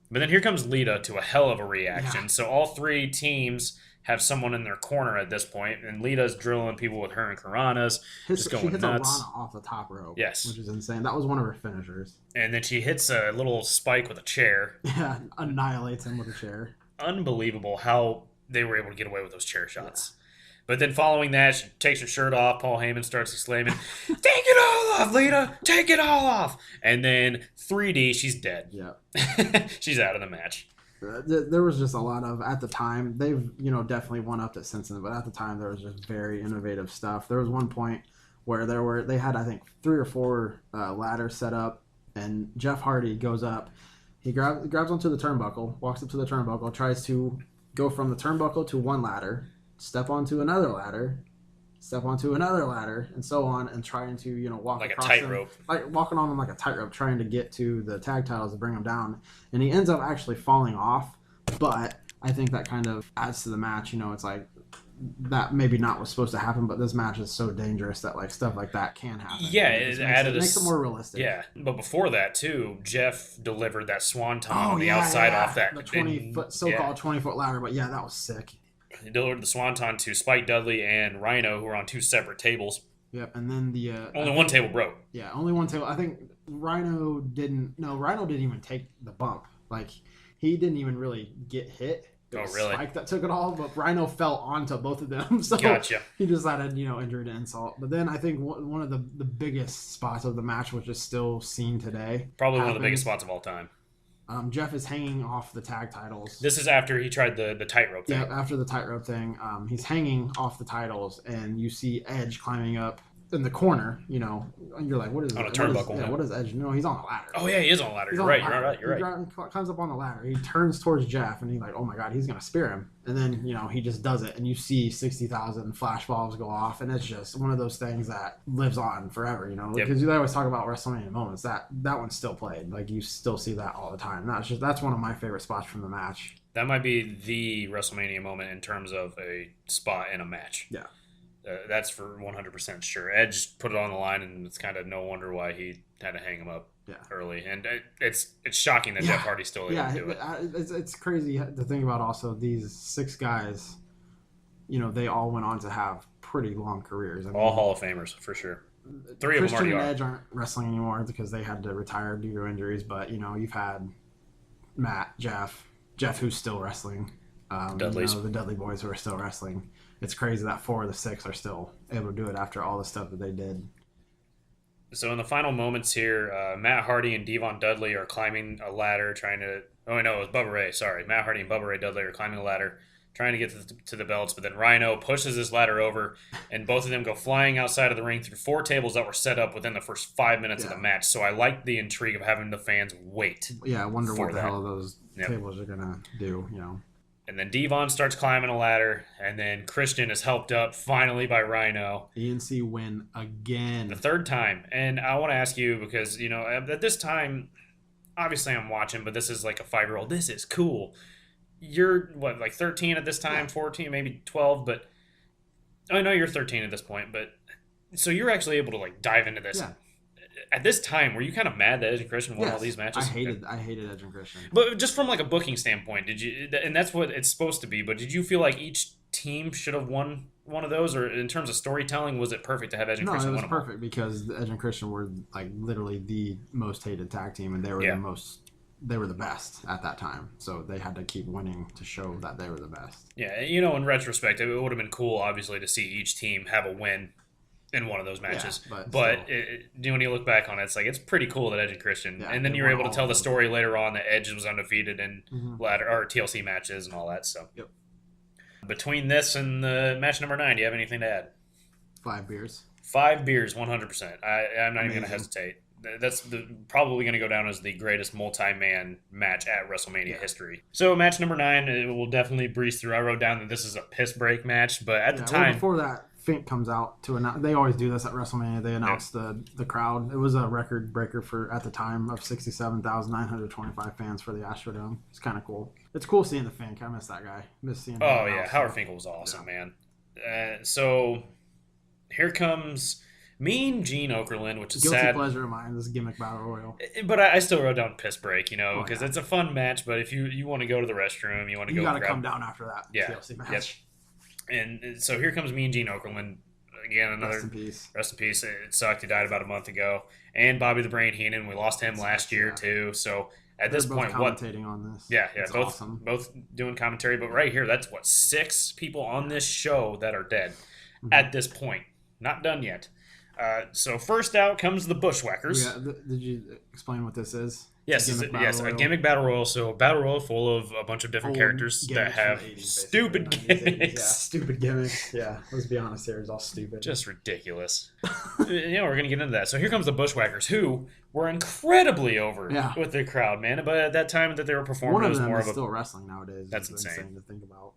But then here comes Lita to a hell of a reaction. Yeah. So all three teams have someone in their corner at this point, and Lita's drilling people with her and Karanas, just going nuts. She hits a Rana off the top rope, yes, which is insane. That was one of her finishers. And then she hits a little spike with a chair. Yeah, annihilates him with a chair. Unbelievable how they were able to get away with those chair shots. Yeah. But then following that, she takes her shirt off. Paul Heyman starts exclaiming, "Take it all off, Lita! Take it all off!" And then 3D, she's dead. Yeah. She's out of the match. There was just a lot of, at the time, they've, definitely one-upped it since then, but at the time there was just very innovative stuff. There was one point where they had, I think, 3 or 4 ladders set up, and Jeff Hardy goes up. He grabs onto the turnbuckle, walks up to the turnbuckle, tries to go from the turnbuckle to one ladder, step onto another ladder, step onto another ladder, and so on, and trying to, walk like across a tightrope. Like walking on them like a tightrope, trying to get to the tag titles to bring them down. And he ends up actually falling off, but I think that kind of adds to the match. It's like that maybe not was supposed to happen, but this match is so dangerous that like stuff like that can happen. Yeah, it makes it more realistic. Yeah, but before that too, Jeff delivered that swanton on the outside off that the 20-foot so-called 20-foot ladder. But yeah, that was sick. He delivered the swanton to Spike Dudley and Rhino, who were on 2 separate tables. Yep, and then the only one table broke. Yeah, only one table. I think Rhino didn't even take the bump. Like he didn't even really get hit. Oh, really? Spike that took it all, but Rhino fell onto both of them. So gotcha. He decided, injury to insult. But then I think one of the biggest spots of the match, which is still seen today, probably one of the biggest spots of all time. Jeff is hanging off the tag titles. This is after he tried the tightrope thing. Yeah, after the tightrope thing. He's hanging off the titles, and you see Edge climbing up in the corner, and you're like, what is on a turnbuckle? What is Edge? No, he's on a ladder. Oh yeah, he is on a ladder. You're right. You're right. He climbs up on the ladder. He turns towards Jeff, and he's like, oh my god, he's gonna spear him. And then he just does it, and you see 60,000 flash bulbs go off, and it's just one of those things that lives on forever. Because they always talk about WrestleMania moments. That one's still played. Like you still see that all the time. That's one of my favorite spots from the match. That might be the WrestleMania moment in terms of a spot in a match. Yeah. That's for 100% sure. Edge put it on the line, and it's kind of no wonder why he had to hang him up early. And it's shocking that Jeff Hardy still able to do it. It's crazy to think about also these 6 guys, they all went on to have pretty long careers. All Hall of Famers, for sure. 3 of them already Christian and are. Edge aren't wrestling anymore because they had to retire due to injuries, but, you've had Matt, Jeff who's still wrestling. Dudley's. The Dudley boys who are still wrestling. It's crazy that 4 of the 6 are still able to do it after all the stuff that they did. So in the final moments here, Matt Hardy and Devon Dudley are climbing a ladder trying to... Oh, no, it was Bubba Ray. Sorry. Matt Hardy and Bubba Ray Dudley are climbing a ladder trying to get to the belts, but then Rhino pushes this ladder over, and both of them go flying outside of the ring through 4 tables that were set up within the first 5 minutes of the match. So I like the intrigue of having the fans wait. Yeah, I wonder what the hell those tables are going to do, And then Devon starts climbing a ladder, and then Christian is helped up finally by Rhino. ENC win again. The 3rd time. And I want to ask you, because, at this time, obviously I'm watching, but this is like a 5-year-old. This is cool. You're, what, like 13 at this time, 14, maybe 12, but I know you're 13 at this point, but so you're actually able to like dive into this. Yeah. At this time, were you kind of mad that Edge and Christian won all these matches? I hated Edge and Christian. But just from like a booking standpoint, did you? And that's what it's supposed to be. But did you feel like each team should have won one of those, or in terms of storytelling, was it perfect to have Edge and Christian win? No, it was perfect because Edge and Christian were like literally the most hated tag team, and they were they were the best at that time. So they had to keep winning to show that they were the best. Yeah, in retrospect, it would have been cool, obviously, to see each team have a win in one of those matches. Yeah, but when you look back on it, it's like it's pretty cool that Edge and Christian, and then you're able to tell the story later on that Edge was undefeated in ladder or TLC matches and all that. So between this and the match number 9, do you have anything to add? 5 beers. 5 beers, 100%. I'm not even going to hesitate. That's probably going to go down as the greatest multi-man match at WrestleMania history. So match number 9, it will definitely breeze through. I wrote down that this is a piss break match, but at the time... Before that, Fink comes out to announce. They always do this at WrestleMania. They announce the crowd. It was a record breaker for at the time of 67,925 fans for the Astrodome. It's kind of cool. It's cool seeing the Fink. I miss that guy. Miss seeing him. Oh yeah, Howard Finkel was awesome, man. So here comes Mean Gene Okerlund, which is guilty sad. pleasure of mine. This gimmick battle royal. But I still wrote down piss break, because it's a fun match. But if you want to go to the restroom, you got to come down after that. Yeah. TLC match. Yep. And so here comes Mean Gene Okerlund. Again, another Rest in peace. Rest in peace. It sucked. He died about a month ago. And Bobby the Brain Heenan. We lost him last year, too. So at this point, commentating on this. Yeah, That's both awesome. both doing commentary. But right here, that's 6 people on this show that are dead at this point. Not done yet. So first out comes the Bushwhackers. Yeah, did you explain what this is? Yes, a gimmick battle royal. So a battle royal full of a bunch of different characters that have 80s, stupid 90s, 80s. gimmicks. Yeah, stupid gimmicks. Yeah, let's be honest here. It's all stupid. Just ridiculous. We're going to get into that. So here comes the Bushwhackers, who were incredibly over with the crowd, man. But at that time that they were performing, one it of was them more is of a... still wrestling nowadays. That's It's insane to think about.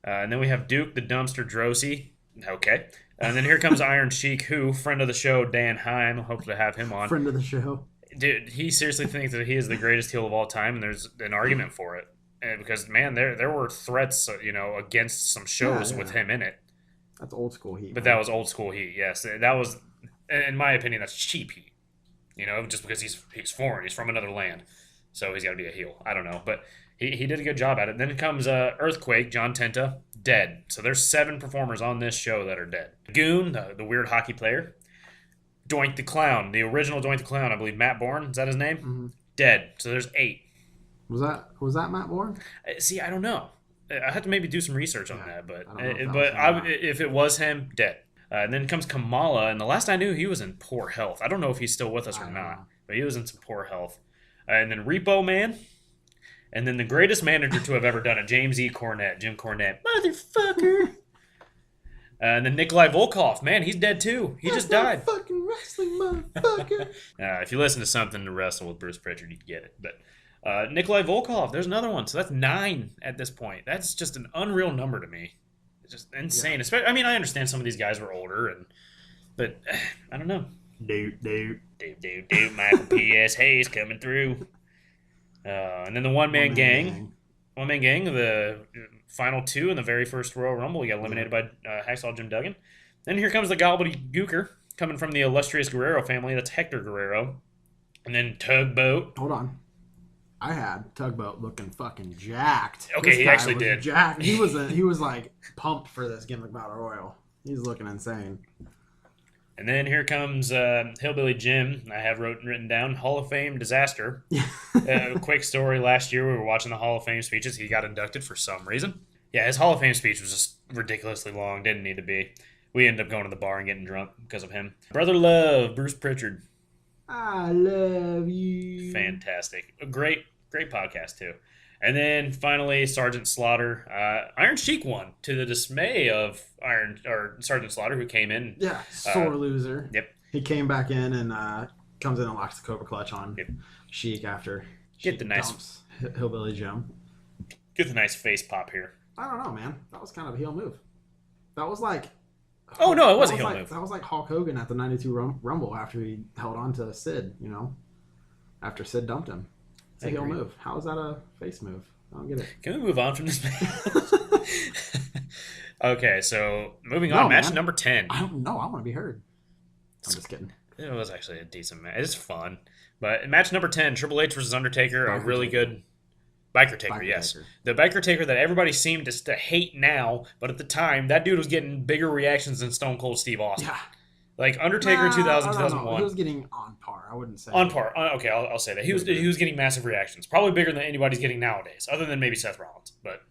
And then we have Duke the Dumpster Drosy. Okay. And then here comes Iron Sheik, who, friend of the show, Dan Heim. Hope to have him on. Friend of the show. Dude, he seriously thinks that he is the greatest heel of all time, and there's an argument for it. And because, man, there were threats, against some shows with him in it. That's old school heat. But that was old school heat, yes. That was, in my opinion, that's cheap heat. Just because he's foreign. He's from another land. So he's got to be a heel. I don't know. But he did a good job at it. Then comes Earthquake, John Tenta, dead. So there's 7 performers on this show that are dead. Goon, the weird hockey player. Doink the Clown, the original Doink the Clown, I believe Matt Bourne, is that his name? Mm-hmm. Dead. So there's 8. Was that Matt Bourne? See, I don't know. I have to maybe do some research on that, but if it was him, dead. And then comes Kamala, and the last I knew, he was in poor health. I don't know if he's still with us or not, but he was in some poor health. And then Repo Man, and then the greatest manager to have ever done it, James E. Cornette, Jim Cornette, motherfucker. And then Nikolai Volkov, man, he's dead too. He just died. Fucking wrestling motherfucker. If you listen to Something to Wrestle with Bruce Pritchard, you get it. But Nikolai Volkov, there's another one. So that's 9 at this point. That's just an unreal number to me. It's just insane. Especially, I understand some of these guys were older, but I don't know. Dude. Michael P.S. Hayes coming through. And then the One-Man Gang. One-Man Gang, the final 2 in the very first Royal Rumble. We got eliminated by Hacksaw Jim Duggan. Then here comes the Gobbledygooker, coming from the illustrious Guerrero family. That's Hector Guerrero. And then Tugboat. Hold on. I had Tugboat looking fucking jacked. Okay, he actually did. Jacked. He was like pumped for this gimmick battle royal. He's looking insane. And then here comes Hillbilly Jim. I have written down Hall of Fame disaster. Quick story. Last year we were watching the Hall of Fame speeches. He got inducted for some reason. Yeah, his Hall of Fame speech was just ridiculously long. Didn't need to be. We ended up going to the bar and getting drunk because of him. Brother Love, Bruce Pritchard. I love you. Fantastic. A great podcast too. And then finally, Sergeant Slaughter. Iron Sheik won to the dismay of Sergeant Slaughter, who came in. Yeah, sore loser. Yep. He came back in and comes in and locks the Cobra Clutch on Sheik after Get the nice dumps Hillbilly Jim. Get the nice face pop here. I don't know, man. That was kind of a heel move. That was like... Oh, no, it was a heel move. That was like Hulk Hogan at the 92 Rumble after he held on to Sid, after Sid dumped him. It's a heel move. How is that a face move? I don't get it. Can we move on from this match? Okay, so moving on. Match number 10. I don't know. I want to be heard. I'm just kidding. It was actually a decent match. It's fun. But match number 10, Triple H versus Undertaker, a really good... Biker Taker, yes. The Biker Taker that everybody seemed to hate now, but at the time, that dude was getting bigger reactions than Stone Cold Steve Austin. Yeah. Like Undertaker in 2000, 2001. He was getting on par. I wouldn't say on par. Okay, I'll say that. He was getting massive reactions, probably bigger than anybody's getting nowadays, other than maybe Seth Rollins. But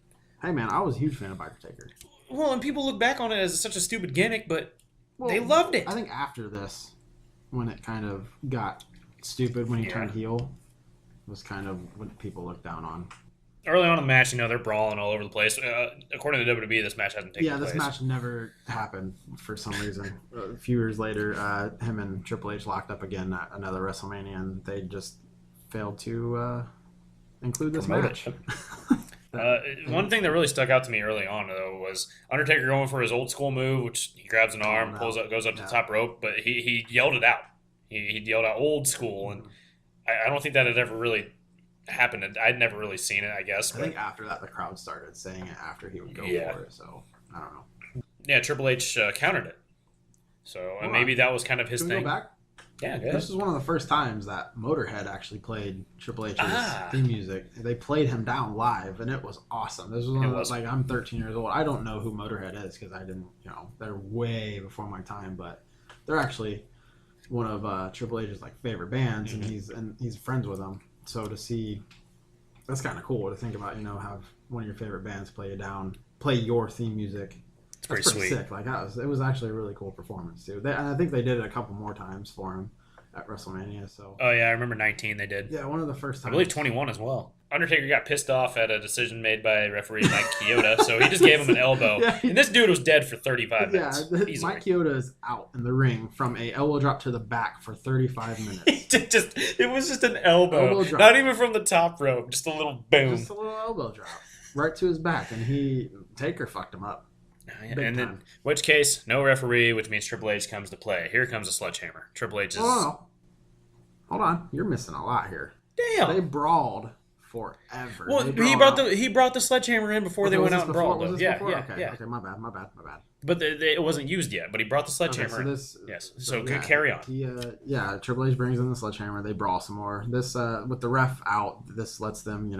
hey, man, I was a huge fan of Biker Taker. Well, and people look back on it as such a stupid gimmick, but they loved it. I think after this, when it kind of got stupid when he turned heel, was kind of what people look down on. Early on in the match, they're brawling all over the place. According to WWE, this match hasn't taken place. Yeah, this match never happened for some reason. A few years later, him and Triple H locked up again at another WrestleMania, and they just failed to include this match. One thing that really stuck out to me early on, though, was Undertaker going for his old school move, which he grabs an arm, pulls up, goes up to the top rope, but he yelled it out. He yelled out old school, and I don't think that had ever really happened. I'd never really seen it, I guess. I think after that, the crowd started saying it after he would go for it, so I don't know. Yeah, Triple H countered it. So maybe that was kind of his thing. Go back? Yeah, good. This was one of the first times that Motorhead actually played Triple H's theme music. They played him down live, and it was awesome. This was one of like, I'm 13 years old. I don't know who Motorhead is because I didn't, they're way before my time, but they're actually one of Triple H's like favorite bands, and he's friends with them. So to see, that's kind of cool to think about. Have one of your favorite bands play your theme music. It's pretty sweet. Sick. Like it was actually a really cool performance too. And I think they did it a couple more times for him at WrestleMania. So. Oh yeah, I remember 19 they did. Yeah, one of the first times. I believe 21 as well. Undertaker got pissed off at a decision made by referee Mike Chioda, so he just gave him an elbow. And this dude was dead for 35 minutes. Yeah, Mike Chioda is out in the ring from a elbow drop to the back for 35 minutes. It was just an elbow drop. Not even from the top rope, just a little boom. Just a little elbow drop right to his back, and Taker fucked him up. And then, which case, no referee, which means Triple H comes to play. Here comes a sledgehammer. Triple H is. Hold on, you're missing a lot here. Damn, they brawled forever. Well, he brought the sledgehammer in before they went out and brawled. Yeah. Okay, my bad. But it wasn't used yet. But he brought the sledgehammer. Okay, so carry on. Triple H brings in the sledgehammer. They brawl some more. This with the ref out, this lets them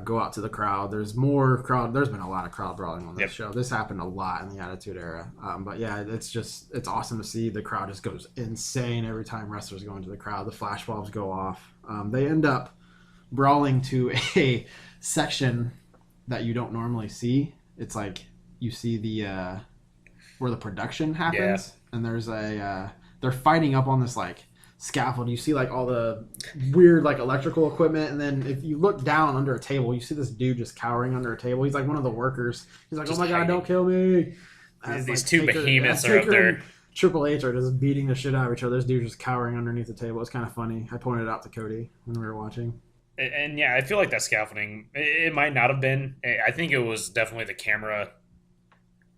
go out to the crowd. There's more crowd. There's been a lot of crowd brawling on this show. This happened a lot in the Attitude Era. But yeah, it's awesome to see. The crowd just goes insane every time wrestlers go into the crowd. The flashbulbs go off. They end up brawling to a section that you don't normally see. It's like you see the where the production happens, and there's they're fighting up on this like scaffold. You see like all the weird like electrical equipment, and then if you look down under a table, you see this dude just cowering under a table. He's like one of the workers. He's like, just, "Oh my god, don't kill me!" These two behemoths are up there. Triple H are just beating the shit out of each other. This dude just cowering underneath the table. It's kind of funny. I pointed it out to Cody when we were watching. And yeah, I feel like that scaffolding, it might not have been. I think it was definitely the camera,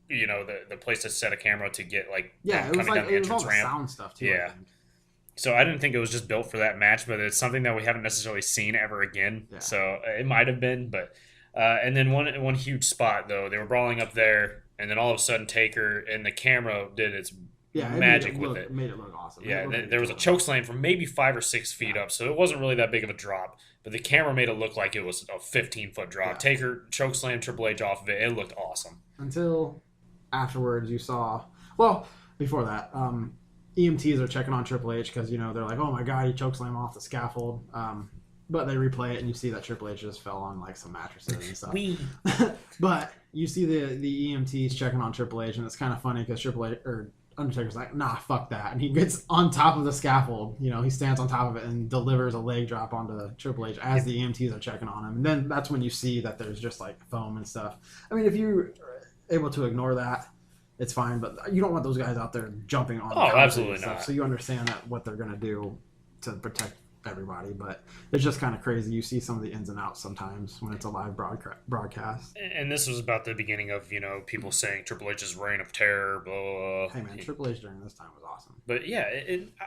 the place to set a camera to get like it was like it was all the sound stuff too. Yeah. So I didn't think it was just built for that match, but it's something that we haven't necessarily seen ever again. Yeah. So it might have been, but and then one huge spot though, they were brawling up there, and then all of a sudden Taker and the camera did its magic with it. Made it look awesome. Yeah, there was a chokeslam from maybe 5 or 6 feet up, so it wasn't really that big of a drop. But the camera made it look like it was a 15-foot drop. Yeah. Taker chokeslam Triple H off of it. It looked awesome. Until afterwards, you saw. Well, before that, EMTs are checking on Triple H because they're like, "Oh my god, he chokeslam off the scaffold." But they replay it and you see that Triple H just fell on like some mattresses and stuff. But you see the EMTs checking on Triple H, and it's kind of funny because Undertaker's like, "Nah, fuck that," and he gets on top of the scaffold. He stands on top of it and delivers a leg drop onto Triple H as the EMTs are checking on him. And then that's when you see that there's just like foam and stuff. I mean, if you're able to ignore that, it's fine, but you don't want those guys out there jumping on. Oh, absolutely not. So you understand that what they're gonna do to protect everybody, but it's just kind of crazy. You see some of the ins and outs sometimes when it's a live broadcast. And this was about the beginning of people saying Triple H's reign of terror, blah, blah, blah. Hey man, Triple H during this time was awesome. But yeah,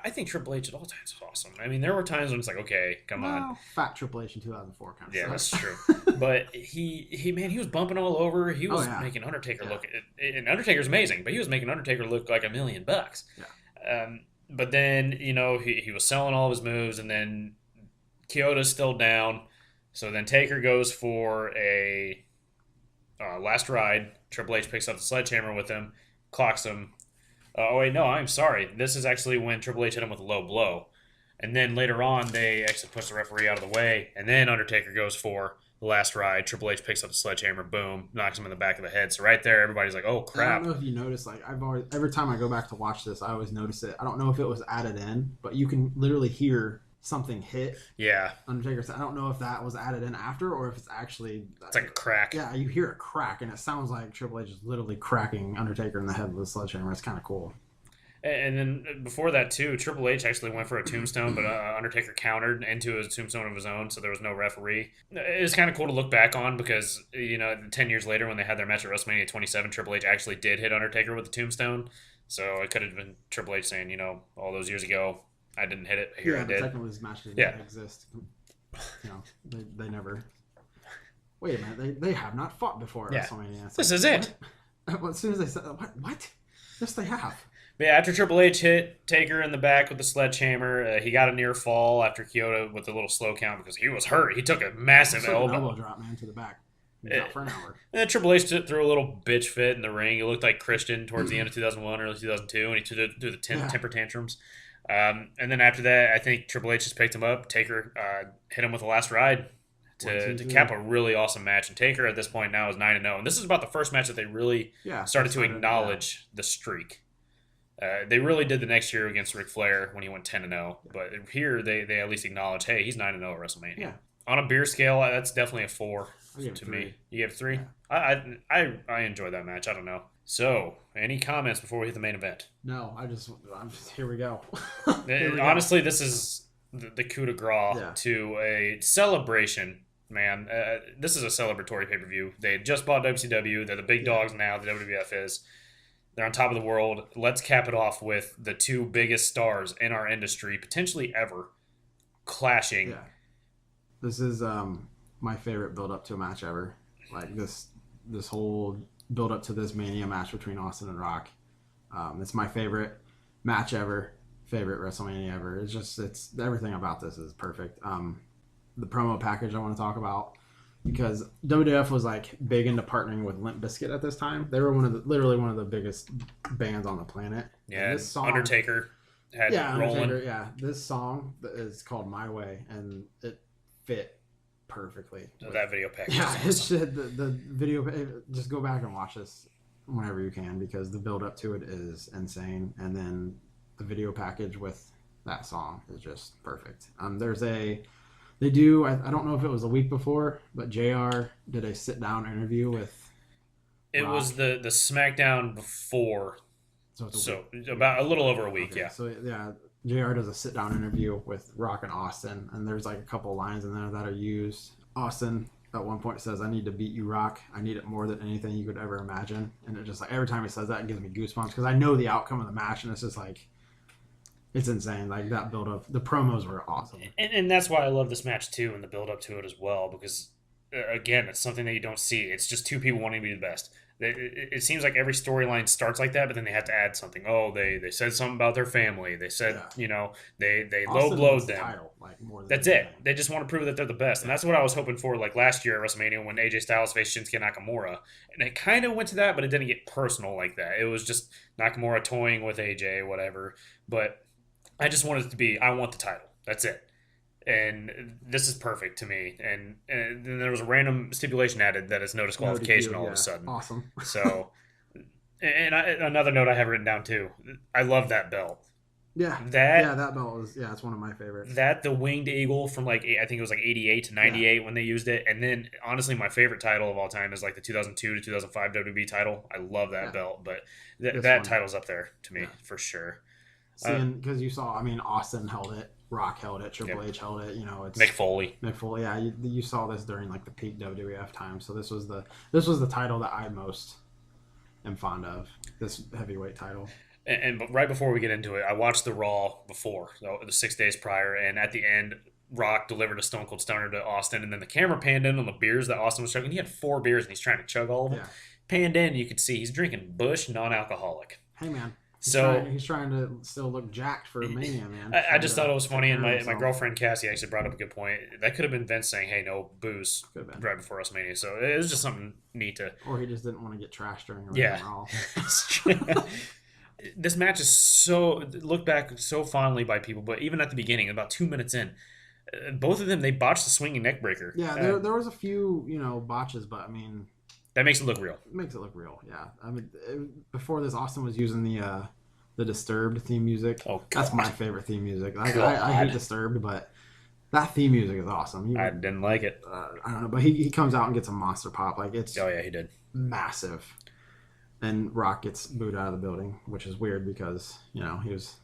I think Triple H at all times was awesome. I mean, there were times when it's like, okay, come on. Fat Triple H in 2004 kind of stuff. Yeah, that's true. But he was bumping all over. He was making Undertaker look. And Undertaker's amazing, but he was making Undertaker look like $1 million. Yeah. But then, he was selling all of his moves, and then Chioda's still down. So then Taker goes for a last ride. Triple H picks up the sledgehammer with him, clocks him. I'm sorry. This is actually when Triple H hit him with a low blow. And then later on, they actually push the referee out of the way, and then Undertaker goes for the last ride. Triple H picks up the sledgehammer, boom, knocks him in the back of the head. So right there, everybody's like, "Oh crap!" I don't know if you notice, like every time I go back to watch this, I always notice it. I don't know if it was added in, but you can literally hear something hit. Yeah. Undertaker. I don't know if that was added in after or if it's actually. It's like a crack. Yeah, you hear a crack, and it sounds like Triple H is literally cracking Undertaker in the head with a sledgehammer. It's kind of cool. And then before that too, Triple H actually went for a tombstone, but Undertaker countered into a tombstone of his own, so there was no referee. It was kind of cool to look back on because 10 years later when they had their match at WrestleMania 27, Triple H actually did hit Undertaker with the tombstone. So it could have been Triple H saying, all those years ago, I didn't hit it. Here I did. Technically, this match didn't exist. They never. Wait a minute, they have not fought before at WrestleMania. This is it. Well, as soon as they said, what? Yes, they have. But yeah, after Triple H hit Taker in the back with the sledgehammer, he got a near fall after Kyoto with a little slow count because he was hurt. He took a massive elbow drop, man, to the back. Out for an hour. And then Triple H threw a little bitch fit in the ring. It looked like Christian towards the end of 2001, early 2002, and he threw the temper tantrums. And then after that, I think Triple H just picked him up. Taker hit him with the last ride to cap a really awesome match. And Taker at this point now is 9-0. And this is about the first match that they really started to acknowledge the streak. They really did the next year against Ric Flair when he went 10-0. But here they at least acknowledge, hey, he's 9-0 at WrestleMania. Yeah. On a beer scale, that's definitely a 4 to me. You gave 3? Yeah. I enjoyed that match. I don't know. So, any comments before we hit the main event? No, I'm just here we go. Honestly, this is the coup de grace to a celebration, man. This is a celebratory pay-per-view. They just bought WCW. They're the big dogs now, the WWF is. They're on top of the world. Let's cap it off with the 2 biggest stars in our industry, potentially ever, clashing. Yeah. This is my favorite build-up to a match ever. Like, this whole build-up to this Mania match between Austin and Rock. It's my favorite match ever, favorite WrestleMania ever. It's everything about this is perfect. The promo package I want to talk about, because WWF was like big into partnering with Limp Bizkit at this time. They were literally one of the biggest bands on the planet. Yeah, this song, Undertaker had rolling. Yeah, this song is called My Way, and it fit perfectly. That video package. Yeah, it's the video. Just go back and watch this whenever you can, because the build up to it is insane, and then the video package with that song is just perfect. They do. I don't know if it was a week before, but JR did a sit down interview with. It Rock. Was the SmackDown before. So about a little over a week. Okay, yeah. So yeah. JR does a sit-down interview with Rock and Austin, and there's like a couple lines in there that are used. Austin at one point says, "I need to beat you, Rock. I need it more than anything you could ever imagine." And it just like every time he says that, it gives me goosebumps because I know the outcome of the match, and it's just like it's insane. Like that build-up, the promos were awesome, and that's why I love this match too, and the build-up to it as well, because again, it's something that you don't see. It's just 2 people wanting to be the best. It seems like every storyline starts like that, but then they have to add something. Oh, they said something about their family. They said, they low-blowed them. Title, like, more than that's anything. It. They just want to prove that they're the best. And that's what I was hoping for, like last year at WrestleMania when AJ Styles faced Shinsuke Nakamura. And it kind of went to that, but it didn't get personal like that. It was just Nakamura toying with AJ, whatever. But I just wanted it to be, I want the title. That's it. And this is perfect to me. And then there was a random stipulation added that it's no disqualification all of a sudden. Awesome. So, another note I have written down too. I love that belt. Yeah. That belt was it's one of my favorites. The winged eagle from I think it was 88 to 98 when they used it. And then honestly, my favorite title of all time is like the 2002 to 2005 WWE title. I love that belt, but that title's up there to me for sure. Because you saw, Austin held it. Rock held it, Triple H held it. It's Mick Foley. Yeah, you saw this during like the peak WWF time. So this was the title that I most am fond of. This heavyweight title. But right before we get into it, I watched the Raw before, the 6 days prior, and at the end, Rock delivered a Stone Cold Stunner to Austin, and then the camera panned in on the beers that Austin was chugging. He had 4 beers, and he's trying to chug all of them. Yeah. Panned in, you could see he's drinking Busch non-alcoholic. Hey, man. So he's trying to still look jacked for Mania, man. I just thought it was funny, and my girlfriend Cassie actually brought up a good point. That could have been Vince saying, "Hey, no booze right before WrestleMania." So it was just something neat to. Or he just didn't want to get trashed during Raw. This match is so looked back so fondly by people, but even at the beginning, about 2 minutes in, both of them they botched the swinging neck breaker. Yeah, there was a few botches, but that makes it look real. It makes it look real, yeah. Before this, Austin was using the Disturbed theme music. Oh, God. That's my favorite theme music. I hate Disturbed, but that theme music is awesome. I didn't like it. I don't know, but he comes out and gets a monster pop. Like it's he did. Massive. And Rock gets booed out of the building, which is weird because, he was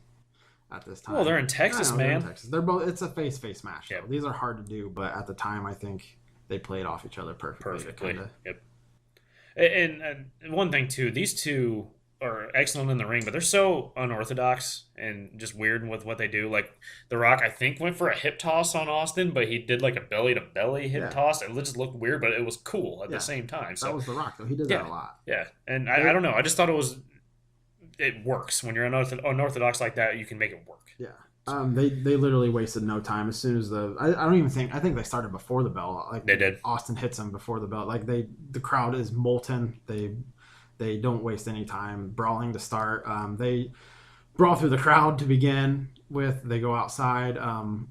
at this time. Well, they're in Texas, man. They're in Texas. They're both. It's a face-face match. Yep. These are hard to do, but at the time, I think they played off each other perfectly. Yep. And one thing too, these two are excellent in the ring, but they're so unorthodox and just weird with what they do. Like The Rock, I think, went for a hip toss on Austin, but he did like a belly-to-belly hip toss. It just looked weird, but it was cool at the same time. So that was The Rock, though. He did that a lot. Yeah, and I don't know. I just thought it works. When you're unorthodox like that, you can make it work. Yeah. They literally wasted no time. As soon as I think they started before the bell. Like they did. Austin hits him before the bell. Like the crowd is molten. They don't waste any time brawling to start. They brawl through the crowd to begin with. They go outside.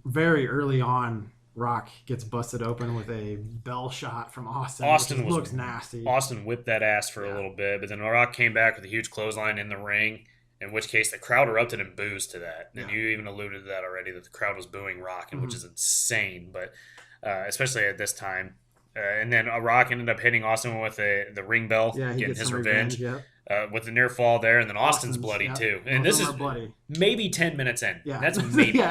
Very early on, Rock gets busted open with a bell shot from Austin. Looks nasty. Austin whipped that ass for a little bit, but then Rock came back with a huge clothesline in the ring. In which case, the crowd erupted in boos to that. And you even alluded to that already, that the crowd was booing Rock, which is insane. But especially at this time. And then Rock ended up hitting Austin with the ring bell, getting his revenge. With the near fall there. And then Austin's bloody, too. And this is maybe 10 minutes in. Yeah. That's maybe.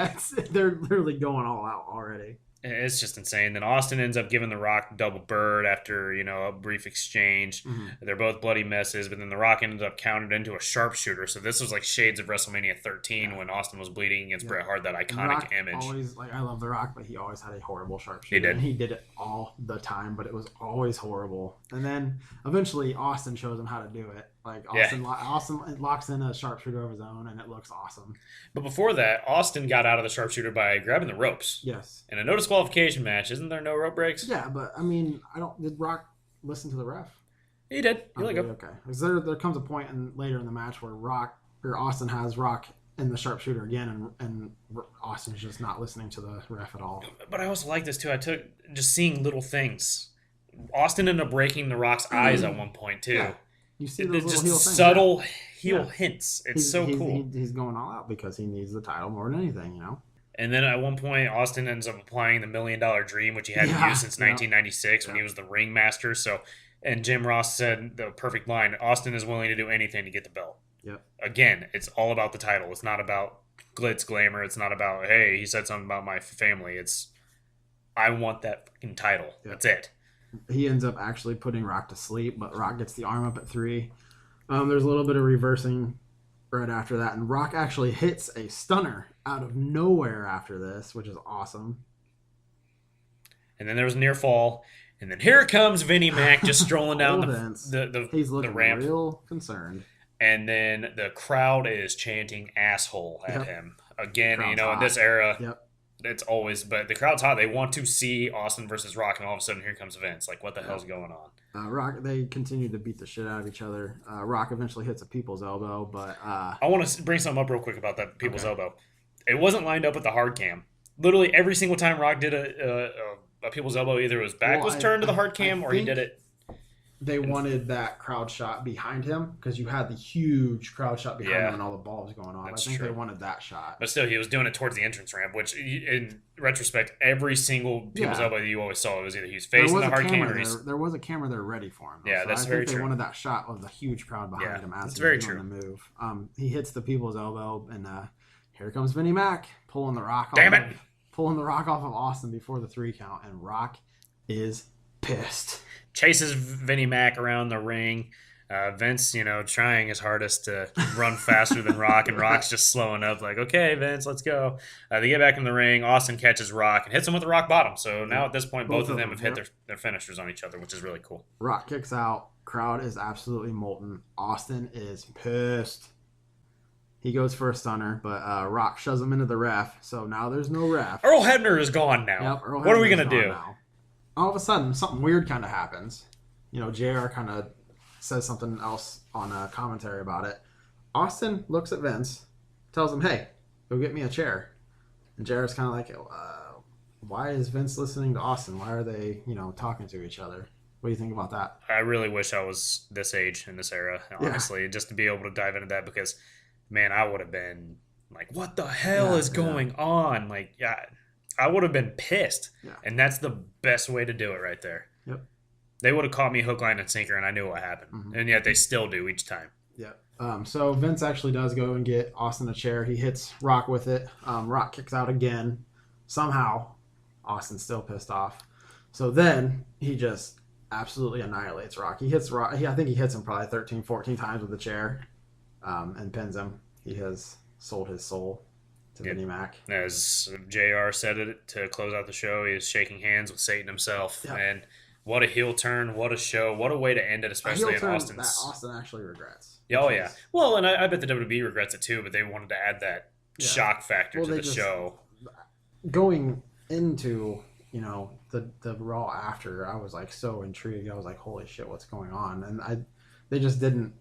They're literally going all out already. It's just insane. Then Austin ends up giving The Rock double bird after, a brief exchange. They're both bloody messes, but then The Rock ended up countered into a sharpshooter. So this was like shades of WrestleMania 13 when Austin was bleeding against Bret Hart, that iconic Rock image. Always, I love The Rock, but he always had a horrible sharpshooter. He did. And he did it all the time, but it was always horrible. And then eventually Austin shows him how to do it. Like Austin locks in a sharpshooter of his own, and it looks awesome. But before that, Austin got out of the sharpshooter by grabbing the ropes. Yes. In a no disqualification match, isn't there no rope breaks? Yeah, but did Rock listen to the ref? He did. Okay. Because there comes a point later in the match where Austin has Rock in the sharpshooter again, and Austin's just not listening to the ref at all. But I also like this too. I took just seeing little things. Austin ended up breaking The Rock's eyes at one point too. Yeah. You see those little heel things, subtle heel hints. It's cool. He's going all out because he needs the title more than anything, And then at one point, Austin ends up applying the $1 Million Dream, which he hadn't used since 1996 when he was the ringmaster. So, and Jim Ross said the perfect line: Austin is willing to do anything to get the belt. Yep. Again, it's all about the title. It's not about glitz, glamour. It's not about, hey, he said something about my family. It's, I want that fucking title. Yep. That's it. He ends up actually putting Rock to sleep, but Rock gets the arm up at 3. There's a little bit of reversing right after that, and Rock actually hits a stunner out of nowhere after this, which is awesome. And then there was a near fall, and then here comes Vinnie Mac just strolling down He's looking the ramp. Real concerned. And then the crowd is chanting asshole at him. Again, in this era, it's always, but the crowd's hot. They want to see Austin versus Rock, and all of a sudden here comes Vince. Like, what the hell's going on? Rock, they continue to beat the shit out of each other. Rock eventually hits a people's elbow, but... I want to bring something up real quick about that people's elbow. It wasn't lined up with the hard cam. Literally every single time Rock did a people's elbow, either his back was turned to the hard cam or he did it. They wanted that crowd shot behind him because you had the huge crowd shot behind him and all the balls going on. I think they wanted that shot. But still, he was doing it towards the entrance ramp, which in retrospect, every single people's elbow that you always saw, it was either he was facing the hard cam or there was a camera there ready for him. Yeah, that's very true. They wanted that shot of the huge crowd behind him as he was doing the move. He hits the people's elbow, and here comes Vinnie Mac pulling the Rock off. Pulling the Rock off of Austin before the 3 count, and Rock is pissed. Chases Vinnie Mac around the ring. Vince, trying his hardest to run faster than Rock, and Rock's just slowing up like, okay, Vince, let's go. They get back in the ring. Austin catches Rock and hits him with the Rock Bottom. So now at this point, both of them have hit their finishers on each other, which is really cool. Rock kicks out. Crowd is absolutely molten. Austin is pissed. He goes for a stunner, but Rock shoves him into the ref. So now there's no ref. Earl Hebner is gone now. Yep, what are we going to do? Now. All of a sudden, something weird kind of happens. JR kind of says something else on a commentary about it. Austin looks at Vince, tells him, hey, go get me a chair. And JR's kind of like, why is Vince listening to Austin? Why are they, talking to each other? What do you think about that? I really wish I was this age in this era, honestly, just to be able to dive into that because, man, I would have been like, what the hell is going on? Like, I would have been pissed. Yeah. And that's the best way to do it right there. Yep. They would have caught me hook, line, and sinker, and I knew what happened. Mm-hmm. And yet they still do each time. Yeah. So Vince actually does go and get Austin a chair. He hits Rock with it. Rock kicks out again. Somehow, Austin's still pissed off. So then he just absolutely annihilates Rock. He hits Rock. I think he hits him probably 13, 14 times with the chair, and pins him. He has sold his soul to Vinnie Mac. As JR said it to close out the show, he is shaking hands with Satan himself. Yeah. And what a heel turn, what a show, what a way to end it, especially in Austin's. That Austin actually regrets. Oh, yeah. Well, and I bet the WWE regrets it too, but they wanted to add that shock factor to the show. Going into, the Raw after, I was like so intrigued. I was like, holy shit, what's going on? And they just didn't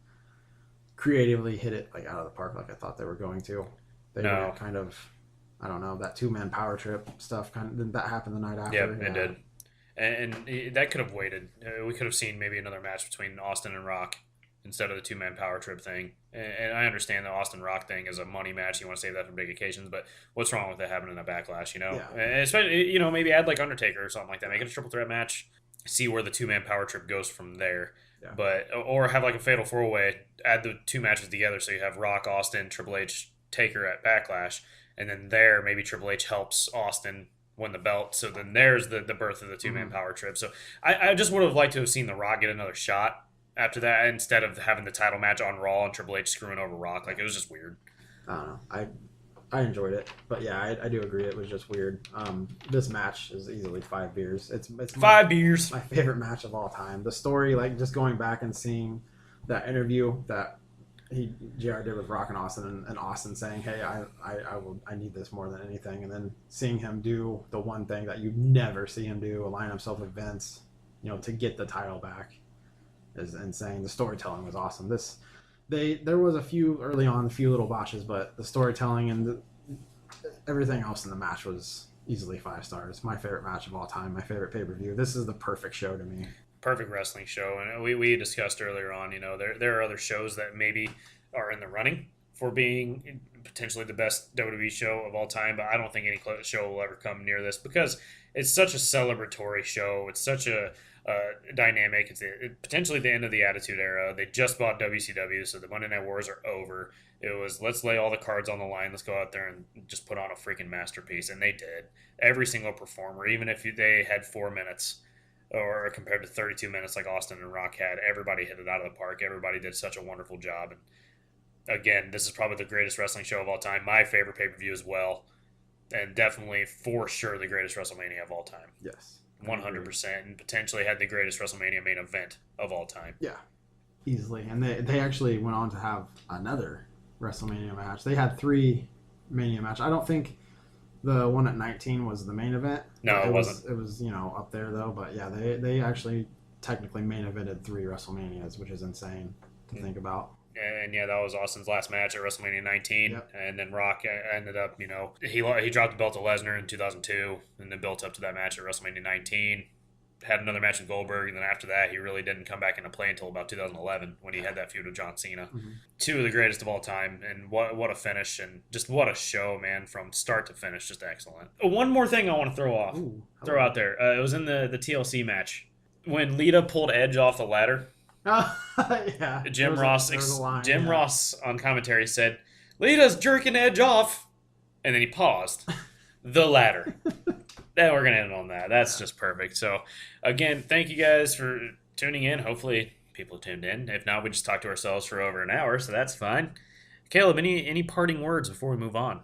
creatively hit it like out of the park like I thought they were going to. They were kind of, I don't know, that 2-man power trip stuff that happened the night after. Yep, it did. And that could have waited. We could have seen maybe another match between Austin and Rock instead of the 2-man power trip thing. And I understand the Austin Rock thing is a money match. You want to save that for big occasions, but what's wrong with that happening in a Backlash, Yeah. And especially, maybe add like Undertaker or something like that. Make it a triple threat match. See where the 2-man power trip goes from there. Yeah. Or have like a fatal 4-way, add the 2 matches together so you have Rock, Austin, Triple H, Taker at Backlash. And then there, maybe Triple H helps Austin win the belt. So then there's the birth of the 2-man power trip. So I just would have liked to have seen The Rock get another shot after that instead of having the title match on Raw and Triple H screwing over Rock. Like, it was just weird. I don't know. I enjoyed it. But yeah, I do agree it was just weird. This match is easily 5 beers. It's 5 beers. My favorite match of all time. The story, like just going back and seeing that interview that JR did with Rock and Austin, and Austin saying, "Hey, I need this more than anything," and then seeing him do the one thing that you never see him do, align himself with Vince, to get the title back, is insane. The storytelling was awesome. There was a few little botches, but the storytelling and everything else in the match was easily 5 stars. My favorite match of all time. My favorite pay-per-view. This is the perfect show to me. Perfect wrestling show, and we discussed earlier on, there are other shows that maybe are in the running for being potentially the best WWE show of all time, but I don't think any show will ever come near this because it's such a celebratory show. It's such a dynamic. It's potentially the end of the Attitude Era. They just bought WCW, so the Monday Night Wars are over. It was, let's lay all the cards on the line. Let's go out there and just put on a freaking masterpiece, and they did. Every single performer, even if they had 4 minutes, or compared to 32 minutes like Austin and Rock had, everybody hit it out of the park. Everybody did such a wonderful job. And again, this is probably the greatest wrestling show of all time. My favorite pay-per-view as well. And definitely, for sure, the greatest WrestleMania of all time. Yes. 100%. And potentially had the greatest WrestleMania main event of all time. Yeah. Easily. And they actually went on to have another WrestleMania match. They had 3 Mania matches. I don't think the one at 19 was the main event. No, it wasn't. It was, up there, though. But, yeah, they actually technically main evented 3 WrestleManias, which is insane to think about. And, yeah, that was Austin's last match at WrestleMania 19. Yep. And then Rock ended up, he dropped the belt to Lesnar in 2002 and then built up to that match at WrestleMania 19. Had another match with Goldberg, and then after that, he really didn't come back into play until about 2011 when he had that feud with John Cena. Mm-hmm. 2 of the greatest of all time, and what a finish, and just what a show, man, from start to finish, just excellent. One more thing I want to throw out there. It was in the TLC match when Lita pulled Edge off the ladder. Yeah. Jim Ross on commentary said, "Lita's jerking Edge off," and then he paused. The ladder. Then we're going to end on that. That's just perfect. So, again, thank you guys for tuning in. Hopefully, people tuned in. If not, we just talked to ourselves for over an hour, so that's fine. Kaleb, any parting words before we move on?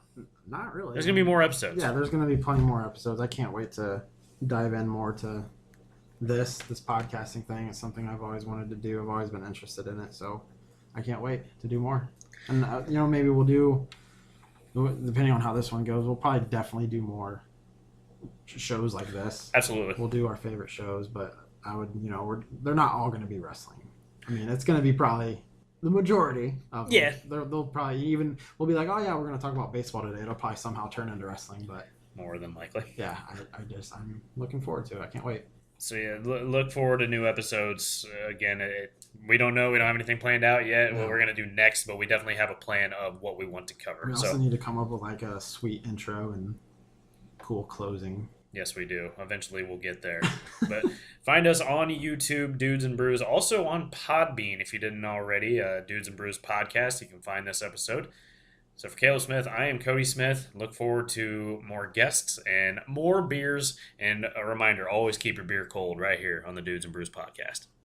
Not really. There's going to be more episodes. Yeah, there's going to be plenty more episodes. I can't wait to dive in more to this podcasting thing. It's something I've always wanted to do. I've always been interested in it, so I can't wait to do more. And, maybe we'll do, depending on how this one goes, we'll probably definitely do more shows like this. Absolutely. We'll do our favorite shows, but I would, they're not all going to be wrestling. I mean, it's going to be probably the majority of them. They'll probably we'll be like, oh yeah, we're going to talk about baseball today. It'll probably somehow turn into wrestling, but more than likely. Yeah, I'm looking forward to it. I can't wait. So yeah, look forward to new episodes. Again, we don't know. We don't have anything planned out yet. What we're going to do next, but we definitely have a plan of what we want to cover. We also need to come up with like a sweet intro and cool closing. Yes, we do. Eventually, we'll get there. But find us on YouTube, Dudes and Brews. Also on Podbean, if you didn't already. Dudes and Brews Podcast. You can find this episode. So for Kaleb Smith, I am Kody Smith. Look forward to more guests and more beers. And a reminder, always keep your beer cold right here on the Dudes and Brews Podcast.